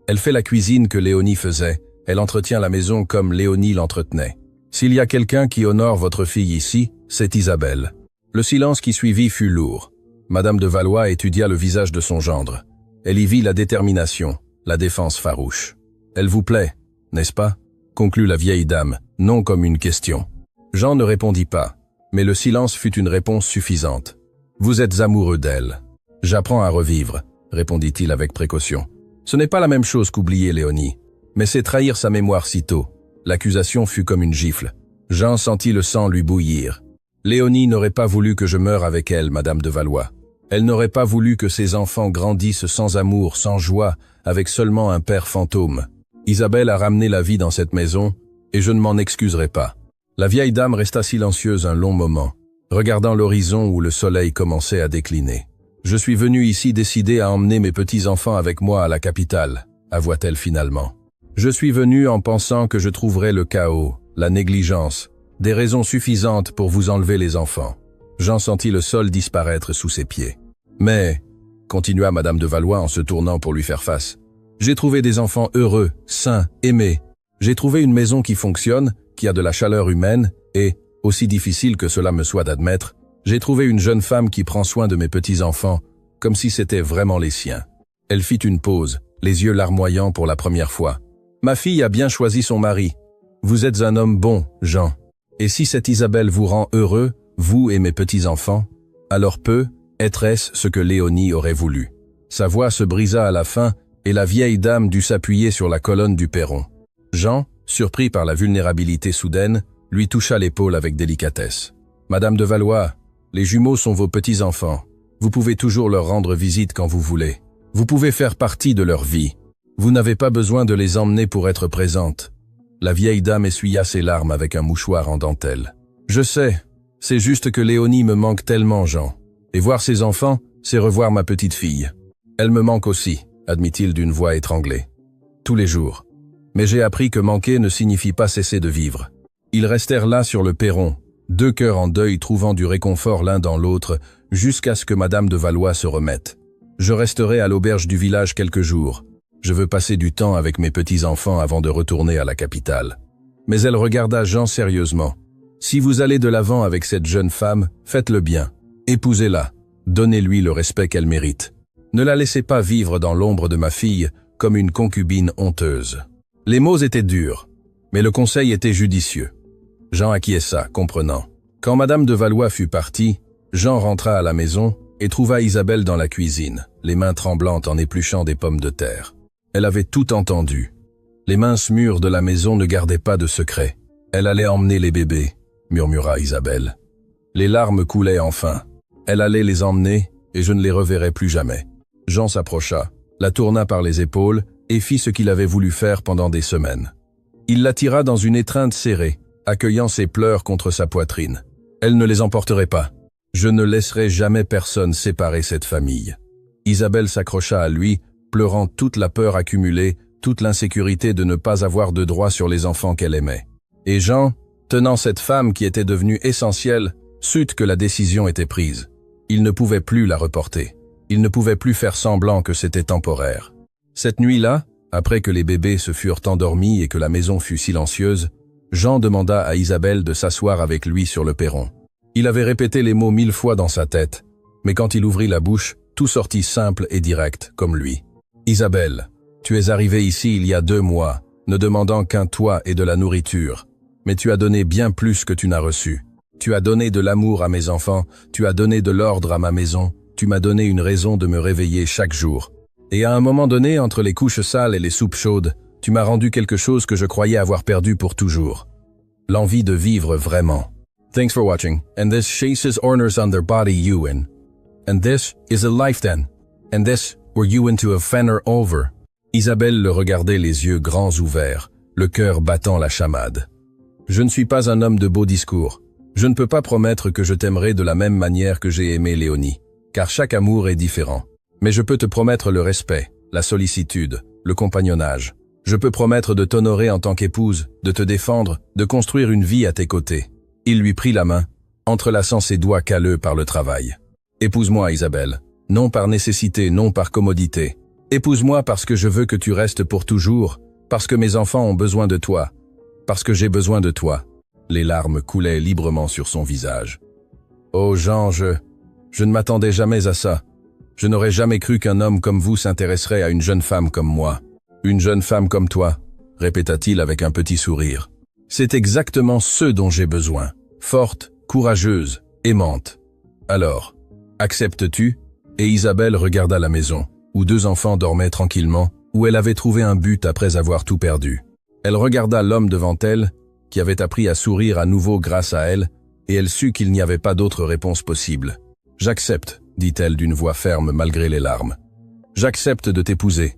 Elle fait la cuisine que Léonie faisait, elle entretient la maison comme Léonie l'entretenait. S'il y a quelqu'un qui honore votre fille ici, c'est Isabelle. Le silence qui suivit fut lourd. Madame de Valois étudia le visage de son gendre. Elle y vit la détermination, la défense farouche. « Elle vous plaît, n'est-ce pas ?» conclut la vieille dame, non comme une question. Jean ne répondit pas, mais le silence fut une réponse suffisante. « Vous êtes amoureux d'elle. »« J'apprends à revivre, » répondit-il avec précaution. « Ce n'est pas la même chose qu'oublier Léonie, mais c'est trahir sa mémoire si tôt. » L'accusation fut comme une gifle. Jean sentit le sang lui bouillir. Léonie n'aurait pas voulu que je meure avec elle, Madame de Valois. Elle n'aurait pas voulu que ses enfants grandissent sans amour, sans joie, avec seulement un père fantôme. Isabelle a ramené la vie dans cette maison, et je ne m'en excuserai pas. La vieille dame resta silencieuse un long moment, regardant l'horizon où le soleil commençait à décliner. « Je suis venue ici décidée à emmener mes petits-enfants avec moi à la capitale, » avoua-t-elle finalement. « Je suis venue en pensant que je trouverais le chaos, la négligence, des raisons suffisantes pour vous enlever les enfants. » Jean sentit le sol disparaître sous ses pieds. « Mais, » continua Madame de Valois en se tournant pour lui faire face, « j'ai trouvé des enfants heureux, sains, aimés. J'ai trouvé une maison qui fonctionne, qui a de la chaleur humaine, et, aussi difficile que cela me soit d'admettre, j'ai trouvé une jeune femme qui prend soin de mes petits-enfants, comme si c'était vraiment les siens. » Elle fit une pause, les yeux larmoyants pour la première fois. « Ma fille a bien choisi son mari. Vous êtes un homme bon, Jean. Et si cette Isabelle vous rend heureux, vous et mes petits-enfants, alors être-ce ce que Léonie aurait voulu. » Sa voix se brisa à la fin, et la vieille dame dut s'appuyer sur la colonne du perron. Jean, surpris par la vulnérabilité soudaine, lui toucha l'épaule avec délicatesse. « Madame de Valois, les jumeaux sont vos petits-enfants. Vous pouvez toujours leur rendre visite quand vous voulez. Vous pouvez faire partie de leur vie. Vous n'avez pas besoin de les emmener pour être présente. » La vieille dame essuya ses larmes avec un mouchoir en dentelle. « Je sais, C'est juste que Léonie me manque tellement, Jean. Et voir ses enfants, c'est revoir ma petite fille. Elle me manque aussi, admit-il d'une voix étranglée. Tous les jours. Mais j'ai appris que manquer ne signifie pas cesser de vivre. Ils restèrent là sur le perron, deux cœurs en deuil trouvant du réconfort l'un dans l'autre, jusqu'à ce que Madame de Valois se remette. Je resterai à l'auberge du village quelques jours. Je veux passer du temps avec mes petits-enfants avant de retourner à la capitale. Mais elle regarda Jean sérieusement. Si vous allez de l'avant avec cette jeune femme, faites-le bien. Épousez-la. Donnez-lui le respect qu'elle mérite. Ne la laissez pas vivre dans l'ombre de ma fille comme une concubine honteuse. Les mots étaient durs, mais le conseil était judicieux. Jean acquiesça, comprenant. Quand Madame de Valois fut partie, Jean rentra à la maison et trouva Isabelle dans la cuisine, les mains tremblantes en épluchant des pommes de terre. Elle avait tout entendu. Les minces murs de la maison ne gardaient pas de secret. Elle allait emmener les bébés, murmura Isabelle. Les larmes coulaient enfin. Elle allait les emmener et je ne les reverrai plus jamais. Jean s'approcha, la tourna par les épaules et fit ce qu'il avait voulu faire pendant des semaines. Il la tira dans une étreinte serrée, accueillant ses pleurs contre sa poitrine. Elle ne les emporterait pas. Je ne laisserai jamais personne séparer cette famille. Isabelle s'accrocha à lui, pleurant toute la peur accumulée, toute l'insécurité de ne pas avoir de droit sur les enfants qu'elle aimait. Et Jean, tenant cette femme qui était devenue essentielle, sut que la décision était prise. Il ne pouvait plus la reporter. Il ne pouvait plus faire semblant que c'était temporaire. Cette nuit-là, après que les bébés se furent endormis et que la maison fut silencieuse, Jean demanda à Isabelle de s'asseoir avec lui sur le perron. Il avait répété les mots 1000 fois dans sa tête, mais quand il ouvrit la bouche, tout sortit simple et direct, comme lui. « Isabelle, tu es arrivée ici il y a 2 mois, ne demandant qu'un toit et de la nourriture, mais tu as donné bien plus que tu n'as reçu. Tu as donné de l'amour à mes enfants, tu as donné de l'ordre à ma maison, tu m'as donné une raison de me réveiller chaque jour. Et à un moment donné, entre les couches sales et les soupes chaudes, tu m'as rendu quelque chose que je croyais avoir perdu pour toujours. L'envie de vivre vraiment. Thanks for watching, and this chases honors on their body you in. And this is a life then. And this were you into a fenner over. Isabelle le regardait les yeux grands ouverts, le cœur battant la chamade. Je ne suis pas un homme de beaux discours. Je ne peux pas promettre que je t'aimerai de la même manière que j'ai aimé Léonie, car chaque amour est différent. Mais je peux te promettre le respect, la sollicitude, le compagnonnage. Je peux promettre de t'honorer en tant qu'épouse, de te défendre, de construire une vie à tes côtés. Il lui prit la main, entrelaçant ses doigts calleux par le travail. Épouse-moi, Isabelle. Non par nécessité, non par commodité. Épouse-moi parce que je veux que tu restes pour toujours, parce que mes enfants ont besoin de toi, parce que j'ai besoin de toi. Les larmes coulaient librement sur son visage. Oh Jean, je ne m'attendais jamais à ça. Je n'aurais jamais cru qu'un homme comme vous s'intéresserait à une jeune femme comme moi. Une jeune femme comme toi, répéta-t-il avec un petit sourire. C'est exactement ce dont j'ai besoin. Forte, courageuse, aimante. Alors, acceptes-tu? Et Isabelle regarda la maison, où 2 enfants dormaient tranquillement, où elle avait trouvé un but après avoir tout perdu. Elle regarda l'homme devant elle, qui avait appris à sourire à nouveau grâce à elle, et elle sut qu'il n'y avait pas d'autre réponse possible. « J'accepte », dit-elle d'une voix ferme malgré les larmes. « J'accepte de t'épouser.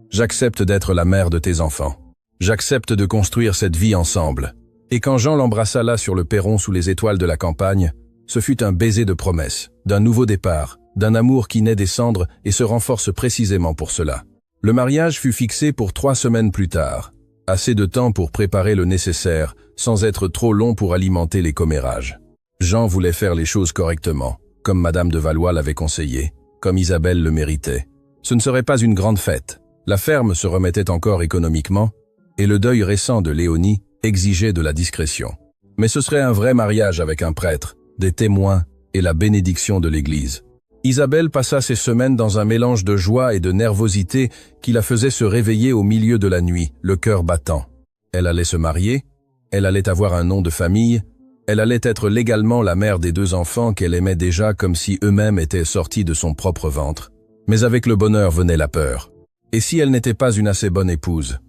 J'accepte d'être la mère de tes enfants. J'accepte de construire cette vie ensemble. » Et quand Jean l'embrassa là sur le perron sous les étoiles de la campagne, ce fut un baiser de promesse, d'un nouveau départ, d'un amour qui naît des cendres et se renforce précisément pour cela. Le mariage fut fixé pour 3 semaines plus tard. Assez de temps pour préparer le nécessaire, sans être trop long pour alimenter les commérages. Jean voulait faire les choses correctement, comme Madame de Valois l'avait conseillé, comme Isabelle le méritait. Ce ne serait pas une grande fête. La ferme se remettait encore économiquement, et le deuil récent de Léonie exigeait de la discrétion. Mais ce serait un vrai mariage avec un prêtre, des témoins et la bénédiction de l'Église. Isabelle passa ces semaines dans un mélange de joie et de nervosité qui la faisait se réveiller au milieu de la nuit, le cœur battant. Elle allait se marier, elle allait avoir un nom de famille, elle allait être légalement la mère des 2 enfants qu'elle aimait déjà comme si eux-mêmes étaient sortis de son propre ventre. Mais avec le bonheur venait la peur. Et si elle n'était pas une assez bonne épouse?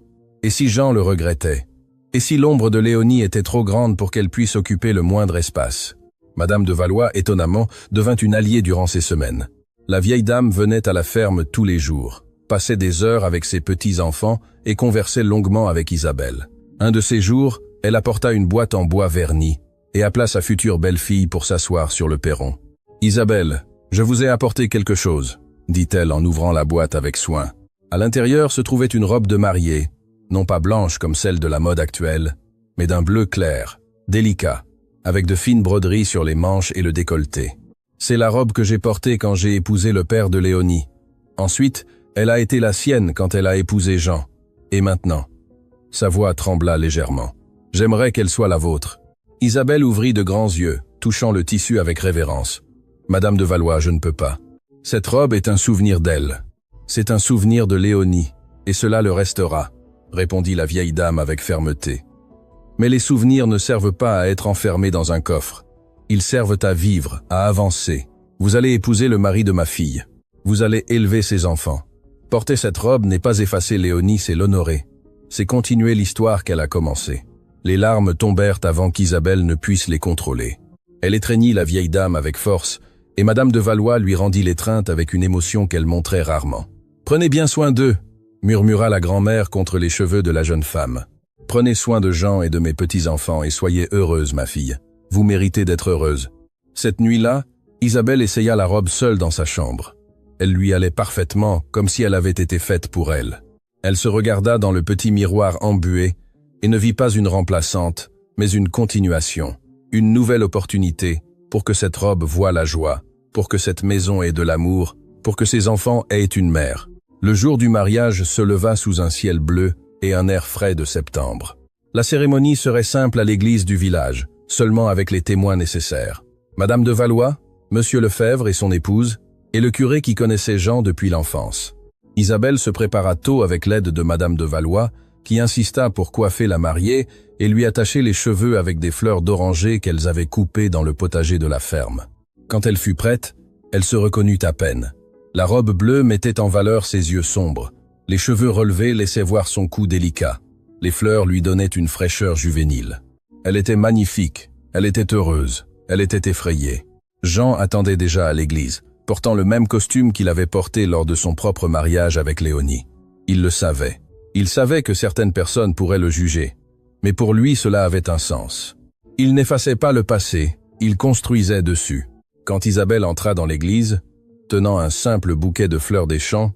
Et si Jean le regrettait? Et si l'ombre de Léonie était trop grande pour qu'elle puisse occuper le moindre espace? Madame de Valois, étonnamment, devint une alliée durant ces semaines. La vieille dame venait à la ferme tous les jours, passait des heures avec ses petits-enfants et conversait longuement avec Isabelle. Un de ces jours, elle apporta une boîte en bois verni, et appela sa future belle-fille pour s'asseoir sur le perron. « Isabelle, je vous ai apporté quelque chose, » dit-elle en ouvrant la boîte avec soin. À l'intérieur se trouvait une robe de mariée, non pas blanche comme celle de la mode actuelle, mais d'un bleu clair, délicat, avec de fines broderies sur les manches et le décolleté. C'est la robe que j'ai portée quand j'ai épousé le père de Léonie. Ensuite, elle a été la sienne quand elle a épousé Jean. Et maintenant? Sa voix trembla légèrement. J'aimerais qu'elle soit la vôtre. Isabelle ouvrit de grands yeux, touchant le tissu avec révérence. Madame de Valois, je ne peux pas. Cette robe est un souvenir d'elle. C'est un souvenir de Léonie, et cela le restera, répondit la vieille dame avec fermeté. Mais les souvenirs ne servent pas à être enfermés dans un coffre. Ils servent à vivre, à avancer. Vous allez épouser le mari de ma fille. Vous allez élever ses enfants. Porter cette robe n'est pas effacer Léonie, c'est l'honorer. C'est continuer l'histoire qu'elle a commencée. Les larmes tombèrent avant qu'Isabelle ne puisse les contrôler. Elle étreignit la vieille dame avec force, et Madame de Valois lui rendit l'étreinte avec une émotion qu'elle montrait rarement. « Prenez bien soin d'eux », murmura la grand-mère contre les cheveux de la jeune femme. « Prenez soin de Jean et de mes petits-enfants et soyez heureuse, ma fille. Vous méritez d'être heureuse. » Cette nuit-là, Isabelle essaya la robe seule dans sa chambre. Elle lui allait parfaitement, comme si elle avait été faite pour elle. Elle se regarda dans le petit miroir embué et ne vit pas une remplaçante, mais une continuation, une nouvelle opportunité pour que cette robe voie la joie, pour que cette maison ait de l'amour, pour que ses enfants aient une mère. Le jour du mariage se leva sous un ciel bleu et un air frais de septembre. La cérémonie serait simple à l'église du village, seulement avec les témoins nécessaires. Madame de Valois, Monsieur Lefebvre et son épouse, et le curé qui connaissait Jean depuis l'enfance. Isabelle se prépara tôt avec l'aide de Madame de Valois, qui insista pour coiffer la mariée et lui attacher les cheveux avec des fleurs d'oranger qu'elles avaient coupées dans le potager de la ferme. Quand elle fut prête, elle se reconnut à peine. La robe bleue mettait en valeur ses yeux sombres. Les cheveux relevés laissaient voir son cou délicat. Les fleurs lui donnaient une fraîcheur juvénile. Elle était magnifique, elle était heureuse, elle était effrayée. Jean attendait déjà à l'église, portant le même costume qu'il avait porté lors de son propre mariage avec Léonie. Il le savait. Il savait que certaines personnes pourraient le juger, mais pour lui cela avait un sens. Il n'effaçait pas le passé, il construisait dessus. Quand Isabelle entra dans l'église, tenant un simple bouquet de fleurs des champs,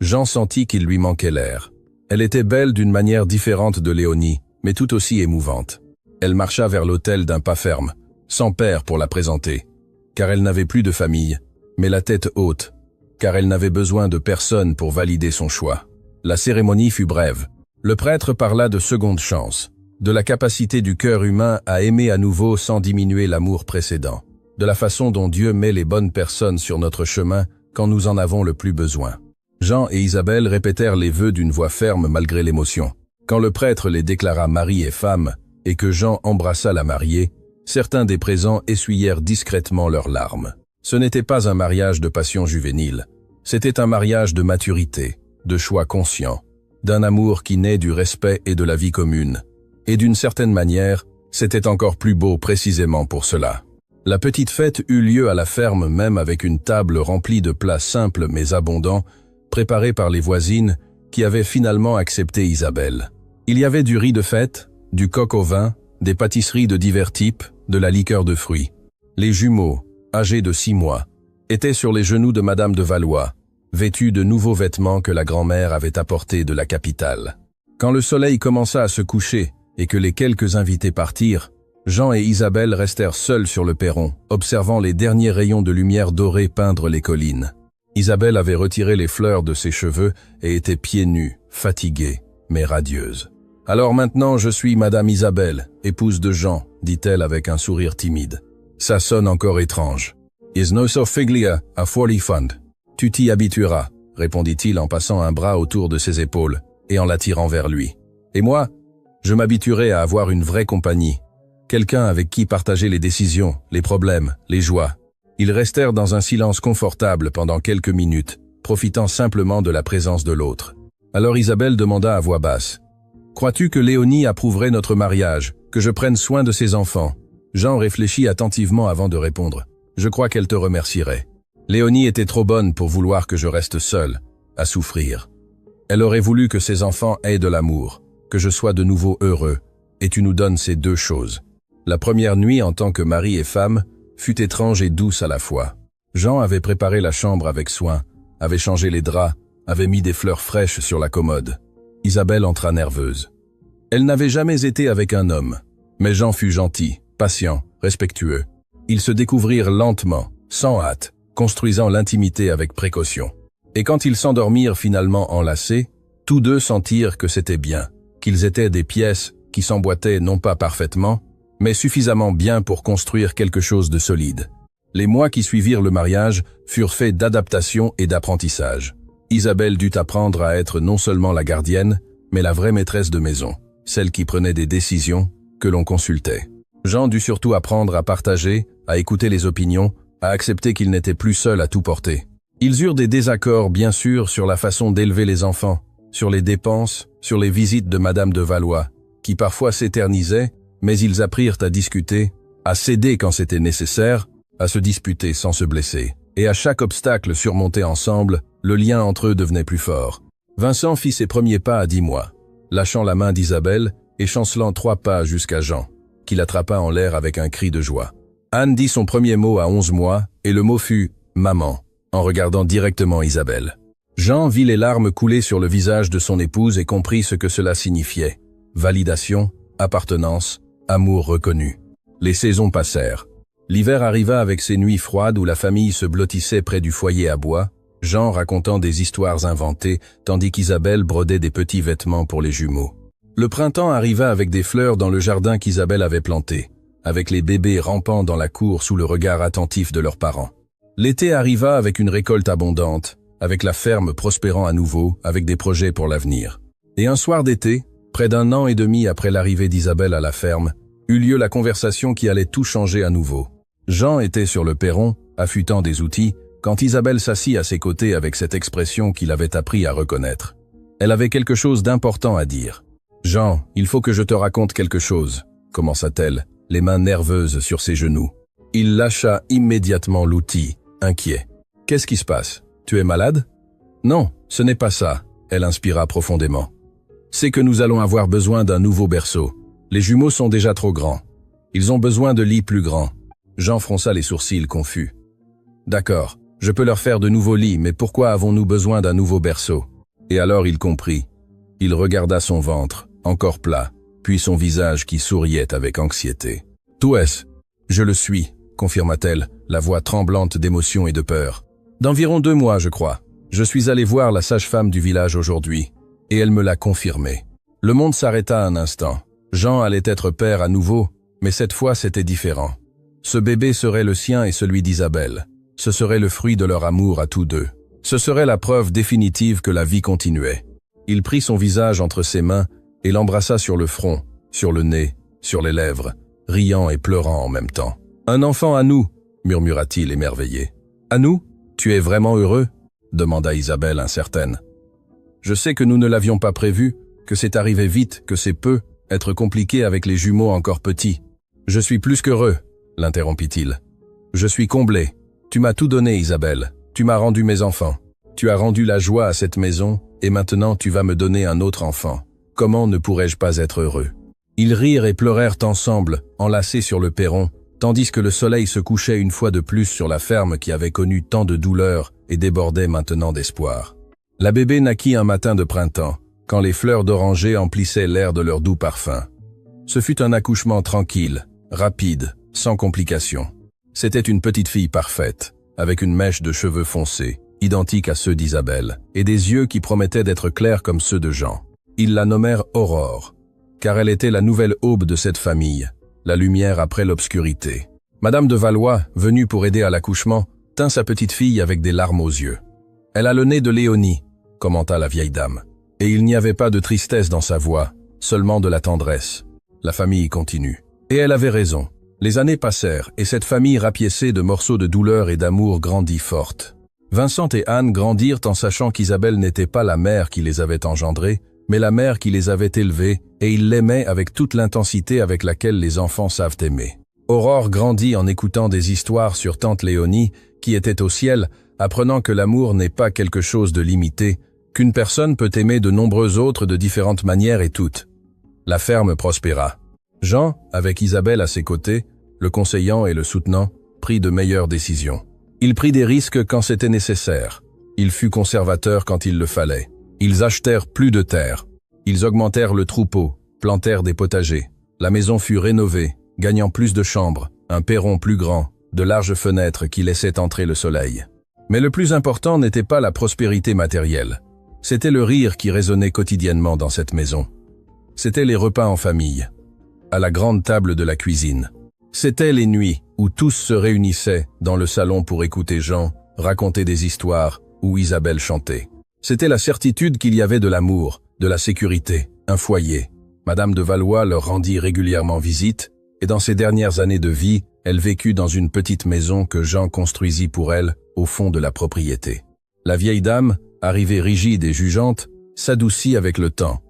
Jean sentit qu'il lui manquait l'air. Elle était belle d'une manière différente de Léonie, mais tout aussi émouvante. Elle marcha vers l'autel d'un pas ferme, sans père pour la présenter, car elle n'avait plus de famille, mais la tête haute, car elle n'avait besoin de personne pour valider son choix. La cérémonie fut brève. Le prêtre parla de seconde chance, de la capacité du cœur humain à aimer à nouveau sans diminuer l'amour précédent, de la façon dont Dieu met les bonnes personnes sur notre chemin quand nous en avons le plus besoin. Jean et Isabelle répétèrent les vœux d'une voix ferme malgré l'émotion. Quand le prêtre les déclara mari et femme, et que Jean embrassa la mariée, certains des présents essuyèrent discrètement leurs larmes. Ce n'était pas un mariage de passion juvénile, c'était un mariage de maturité, de choix conscient, d'un amour qui naît du respect et de la vie commune. Et d'une certaine manière, c'était encore plus beau précisément pour cela. La petite fête eut lieu à la ferme même avec une table remplie de plats simples mais abondants, préparés par les voisines qui avaient finalement accepté Isabelle. Il y avait du riz de fête, du coq au vin, des pâtisseries de divers types, de la liqueur de fruits. Les jumeaux, âgés de 6 mois, étaient sur les genoux de Madame de Valois, vêtus de nouveaux vêtements que la grand-mère avait apportés de la capitale. Quand le soleil commença à se coucher et que les quelques invités partirent, Jean et Isabelle restèrent seuls sur le perron, observant les derniers rayons de lumière dorée peindre les collines. Isabelle avait retiré les fleurs de ses cheveux et était pieds nus, fatiguée, mais radieuse. « Alors maintenant je suis Madame Isabelle, épouse de Jean », dit-elle avec un sourire timide. « Ça sonne encore étrange. Is no so figlia a forty fund. Tu t'y habitueras, répondit-il en passant un bras autour de ses épaules et en l'attirant vers lui. Et moi, je m'habituerai à avoir une vraie compagnie, quelqu'un avec qui partager les décisions, les problèmes, les joies. Ils restèrent dans un silence confortable pendant quelques minutes, profitant simplement de la présence de l'autre. Alors Isabelle demanda à voix basse. « Crois-tu que Léonie approuverait notre mariage, que je prenne soin de ses enfants ?» Jean réfléchit attentivement avant de répondre. « Je crois qu'elle te remercierait. Léonie était trop bonne pour vouloir que je reste seul, à souffrir. Elle aurait voulu que ses enfants aient de l'amour, que je sois de nouveau heureux, et tu nous donnes ces deux choses. » La première nuit en tant que mari et femme fut étrange et douce à la fois. Jean avait préparé la chambre avec soin, avait changé les draps, avait mis des fleurs fraîches sur la commode. Isabelle entra nerveuse. Elle n'avait jamais été avec un homme, mais Jean fut gentil, patient, respectueux. Ils se découvrirent lentement, sans hâte, construisant l'intimité avec précaution. Et quand ils s'endormirent finalement enlacés, tous deux sentirent que c'était bien, qu'ils étaient des pièces qui s'emboîtaient non pas parfaitement, mais suffisamment bien pour construire quelque chose de solide. Les mois qui suivirent le mariage furent faits d'adaptation et d'apprentissage. Isabelle dut apprendre à être non seulement la gardienne, mais la vraie maîtresse de maison, celle qui prenait des décisions que l'on consultait. Jean dut surtout apprendre à partager, à écouter les opinions, à accepter qu'il n'était plus seul à tout porter. Ils eurent des désaccords bien sûr sur la façon d'élever les enfants, sur les dépenses, sur les visites de Madame de Valois, qui parfois s'éternisaient, mais ils apprirent à discuter, à céder quand c'était nécessaire, à se disputer sans se blesser. Et à chaque obstacle surmonté ensemble, le lien entre eux devenait plus fort. Vincent fit ses premiers pas à 10 mois, lâchant la main d'Isabelle et chancelant 3 pas jusqu'à Jean, qui l'attrapa en l'air avec un cri de joie. Anne dit son premier mot à 11 mois, et le mot fut « maman », en regardant directement Isabelle. Jean vit les larmes couler sur le visage de son épouse et comprit ce que cela signifiait. Validation, appartenance, amour reconnu. Les saisons passèrent. L'hiver arriva avec ses nuits froides où la famille se blottissait près du foyer à bois, Jean racontant des histoires inventées, tandis qu'Isabelle brodait des petits vêtements pour les jumeaux. Le printemps arriva avec des fleurs dans le jardin qu'Isabelle avait planté, avec les bébés rampant dans la cour sous le regard attentif de leurs parents. L'été arriva avec une récolte abondante, avec la ferme prospérant à nouveau, avec des projets pour l'avenir. Et un soir d'été, près d'1 an et demi après l'arrivée d'Isabelle à la ferme, eut lieu la conversation qui allait tout changer à nouveau. Jean était sur le perron, affûtant des outils, quand Isabelle s'assit à ses côtés avec cette expression qu'il avait appris à reconnaître. Elle avait quelque chose d'important à dire. « Jean, il faut que je te raconte quelque chose », commença-t-elle, les mains nerveuses sur ses genoux. Il lâcha immédiatement l'outil, inquiet. « Qu'est-ce qui se passe? Tu es malade? »« Non, ce n'est pas ça, » elle inspira profondément. « C'est que nous allons avoir besoin d'un nouveau berceau. Les jumeaux sont déjà trop grands. Ils ont besoin de lits plus grands. » Jean fronça les sourcils confus. « D'accord, je peux leur faire de nouveaux lits, mais pourquoi avons-nous besoin d'un nouveau berceau ?» Et alors il comprit. Il regarda son ventre, encore plat, puis son visage qui souriait avec anxiété. « Tout est-ce ?»« Je le suis », confirma-t-elle, la voix tremblante d'émotion et de peur. « D'environ 2 mois, je crois. Je suis allé voir la sage-femme du village aujourd'hui, et elle me l'a confirmé. » Le monde s'arrêta un instant. Jean allait être père à nouveau, mais cette fois c'était différent. Ce bébé serait le sien et celui d'Isabelle. Ce serait le fruit de leur amour à tous deux. Ce serait la preuve définitive que la vie continuait. Il prit son visage entre ses mains et l'embrassa sur le front, sur le nez, sur les lèvres, riant et pleurant en même temps. « Un enfant à nous » murmura-t-il émerveillé. « À nous? Tu es vraiment heureux » demanda Isabelle incertaine. « Je sais que nous ne l'avions pas prévu, que c'est arrivé vite, que c'est peu, être compliqué avec les jumeaux encore petits. Je suis plus qu'heureux, l'interrompit-il. Je suis comblé. Tu m'as tout donné, Isabelle. Tu m'as rendu mes enfants. Tu as rendu la joie à cette maison, et maintenant tu vas me donner un autre enfant. Comment ne pourrais-je pas être heureux? » Ils rirent et pleurèrent ensemble, enlacés sur le perron, tandis que le soleil se couchait une fois de plus sur la ferme qui avait connu tant de douleurs et débordait maintenant d'espoir. La bébé naquit un matin de printemps, quand les fleurs d'oranger emplissaient l'air de leur doux parfum. Ce fut un accouchement tranquille, rapide, sans complications. C'était une petite fille parfaite, avec une mèche de cheveux foncés, identique à ceux d'Isabelle, et des yeux qui promettaient d'être clairs comme ceux de Jean. Ils la nommèrent Aurore, car elle était la nouvelle aube de cette famille, la lumière après l'obscurité. Madame de Valois, venue pour aider à l'accouchement, tint sa petite fille avec des larmes aux yeux. « Elle a le nez de Léonie », commenta la vieille dame. Et il n'y avait pas de tristesse dans sa voix, seulement de la tendresse. La famille continue. Et elle avait raison. Les années passèrent, et cette famille rapiécée de morceaux de douleur et d'amour grandit forte. Vincent et Anne grandirent en sachant qu'Isabelle n'était pas la mère qui les avait engendrés, mais la mère qui les avait élevés, et ils l'aimaient avec toute l'intensité avec laquelle les enfants savent aimer. Aurore grandit en écoutant des histoires sur tante Léonie, qui était au ciel, apprenant que l'amour n'est pas quelque chose de limité, qu'une personne peut aimer de nombreux autres de différentes manières et toutes. La ferme prospéra. Jean, avec Isabelle à ses côtés, le conseillant et le soutenant, prit de meilleures décisions. Il prit des risques quand c'était nécessaire. Il fut conservateur quand il le fallait. Ils achetèrent plus de terre. Ils augmentèrent le troupeau, plantèrent des potagers. La maison fut rénovée, gagnant plus de chambres, un perron plus grand, de larges fenêtres qui laissaient entrer le soleil. Mais le plus important n'était pas la prospérité matérielle. C'était le rire qui résonnait quotidiennement dans cette maison. C'étaient les repas en famille, à la grande table de la cuisine. C'étaient les nuits où tous se réunissaient dans le salon pour écouter Jean raconter des histoires ou Isabelle chanter. C'était la certitude qu'il y avait de l'amour, de la sécurité, un foyer. Madame de Valois leur rendit régulièrement visite, et dans ses dernières années de vie, elle vécut dans une petite maison que Jean construisit pour elle au fond de la propriété. La vieille dame, arrivée rigide et jugeante, s'adoucit avec le temps.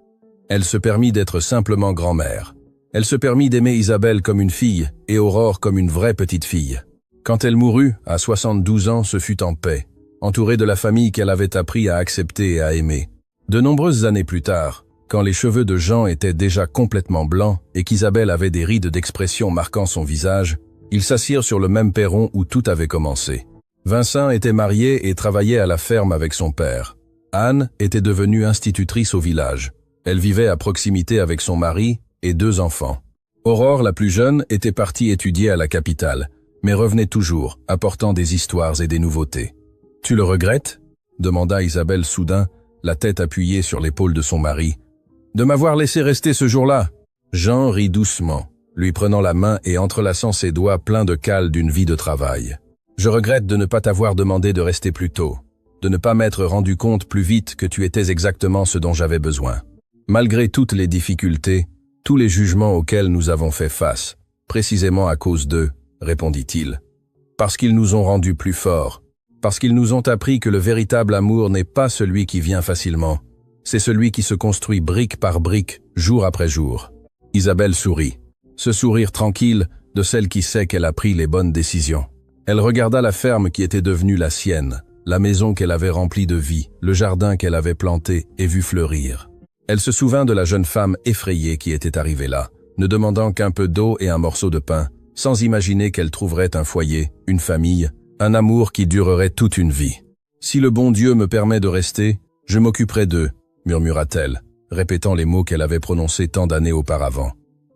Elle se permit d'être simplement grand-mère. Elle se permit d'aimer Isabelle comme une fille et Aurore comme une vraie petite fille. Quand elle mourut, à 72 ans, ce fut en paix, entourée de la famille qu'elle avait appris à accepter et à aimer. De nombreuses années plus tard, quand les cheveux de Jean étaient déjà complètement blancs et qu'Isabelle avait des rides d'expression marquant son visage, ils s'assirent sur le même perron où tout avait commencé. Vincent était marié et travaillait à la ferme avec son père. Anne était devenue institutrice au village. Elle vivait à proximité avec son mari et 2 enfants. Aurore, la plus jeune, était partie étudier à la capitale, mais revenait toujours, apportant des histoires et des nouveautés. « Tu le regrettes ?» demanda Isabelle soudain, la tête appuyée sur l'épaule de son mari. « De m'avoir laissé rester ce jour-là ?» Jean rit doucement, lui prenant la main et entrelaçant ses doigts pleins de cale d'une vie de travail. « Je regrette de ne pas t'avoir demandé de rester plus tôt, de ne pas m'être rendu compte plus vite que tu étais exactement ce dont j'avais besoin. Malgré toutes les difficultés, tous les jugements auxquels nous avons fait face, précisément à cause d'eux, répondit-il. Parce qu'ils nous ont rendus plus forts, parce qu'ils nous ont appris que le véritable amour n'est pas celui qui vient facilement, c'est celui qui se construit brique par brique, jour après jour. Isabelle sourit. Ce sourire tranquille de celle qui sait qu'elle a pris les bonnes décisions. Elle regarda la ferme qui était devenue la sienne, la maison qu'elle avait remplie de vie, le jardin qu'elle avait planté et vu fleurir. Elle se souvint de la jeune femme effrayée qui était arrivée là, ne demandant qu'un peu d'eau et un morceau de pain, sans imaginer qu'elle trouverait un foyer, une famille, un amour qui durerait toute une vie. « Si le bon Dieu me permet de rester, je m'occuperai d'eux », murmura-t-elle, répétant les mots qu'elle avait prononcés tant d'années auparavant.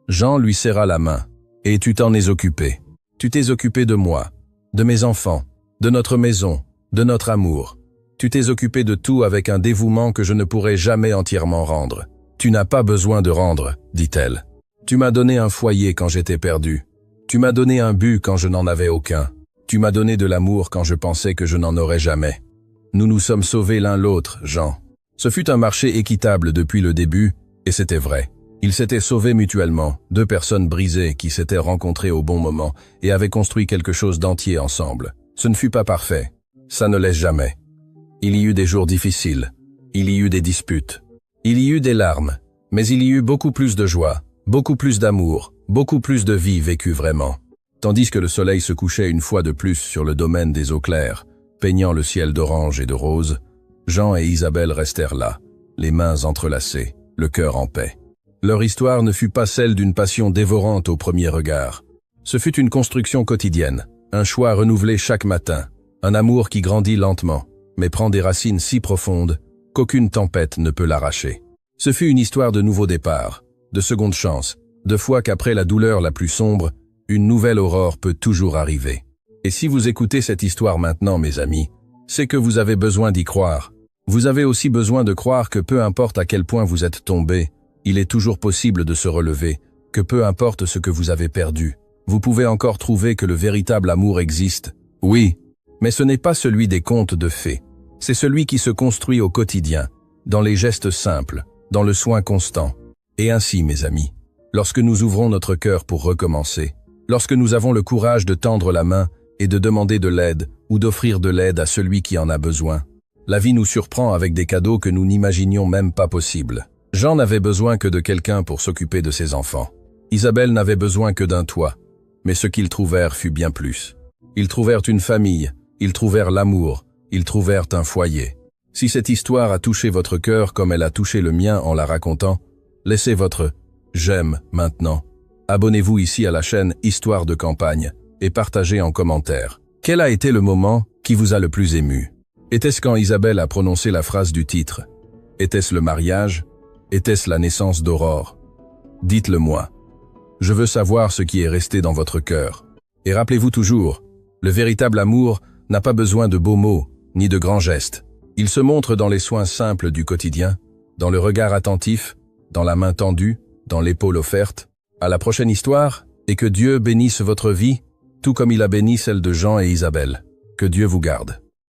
Jean lui serra la main. « Et tu t'en es occupé. Tu t'es occupé de moi, de mes enfants, de notre maison, de notre amour. Tu t'es occupé de tout avec un dévouement que je ne pourrai jamais entièrement rendre. Tu n'as pas besoin de rendre, dit-elle. Tu m'as donné un foyer quand j'étais perdu. Tu m'as donné un but quand je n'en avais aucun. Tu m'as donné de l'amour quand je pensais que je n'en aurais jamais. Nous nous sommes sauvés l'un l'autre, Jean. Ce fut un marché équitable depuis le début, et c'était vrai. Ils s'étaient sauvés mutuellement, 2 personnes brisées qui s'étaient rencontrées au bon moment et avaient construit quelque chose d'entier ensemble. Ce ne fut pas parfait. Ça ne l'est jamais. Il y eut des jours difficiles, il y eut des disputes, il y eut des larmes, mais il y eut beaucoup plus de joie, beaucoup plus d'amour, beaucoup plus de vie vécue vraiment. Tandis que le soleil se couchait une fois de plus sur le domaine des eaux claires, peignant le ciel d'orange et de rose, Jean et Isabelle restèrent là, les mains entrelacées, le cœur en paix. Leur histoire ne fut pas celle d'une passion dévorante au premier regard. Ce fut une construction quotidienne, un choix renouvelé chaque matin, un amour qui grandit lentement, mais prend des racines si profondes qu'aucune tempête ne peut l'arracher. Ce fut une histoire de nouveau départ, de seconde chance, de foi qu'après la douleur la plus sombre, une nouvelle aurore peut toujours arriver. Et si vous écoutez cette histoire maintenant, mes amis, c'est que vous avez besoin d'y croire. Vous avez aussi besoin de croire que peu importe à quel point vous êtes tombé, il est toujours possible de se relever, que peu importe ce que vous avez perdu, vous pouvez encore trouver que le véritable amour existe. Oui, mais ce n'est pas celui des contes de fées. C'est celui qui se construit au quotidien, dans les gestes simples, dans le soin constant. Et ainsi, mes amis, lorsque nous ouvrons notre cœur pour recommencer, lorsque nous avons le courage de tendre la main et de demander de l'aide ou d'offrir de l'aide à celui qui en a besoin, la vie nous surprend avec des cadeaux que nous n'imaginions même pas possibles. Jean n'avait besoin que de quelqu'un pour s'occuper de ses enfants. Isabelle n'avait besoin que d'un toit, mais ce qu'ils trouvèrent fut bien plus. Ils trouvèrent une famille, ils trouvèrent l'amour, ils trouvèrent un foyer. Si cette histoire a touché votre cœur comme elle a touché le mien en la racontant, laissez votre « j'aime » maintenant Abonnez-vous ici à la chaîne Histoire de campagne et partagez en commentaire. Quel a été le moment qui vous a le plus ému? Était-ce quand Isabelle a prononcé la phrase du titre? Était-ce le mariage? Était-ce la naissance d'Aurore? Dites-le moi. Je veux savoir ce qui est resté dans votre cœur. Et rappelez-vous toujours, le véritable amour n'a pas besoin de beaux mots, ni de grands gestes. Il se montre dans les soins simples du quotidien, dans le regard attentif, dans la main tendue, dans l'épaule offerte. À la prochaine histoire, et que Dieu bénisse votre vie, tout comme il a béni celle de Jean et Isabelle. Que Dieu vous garde.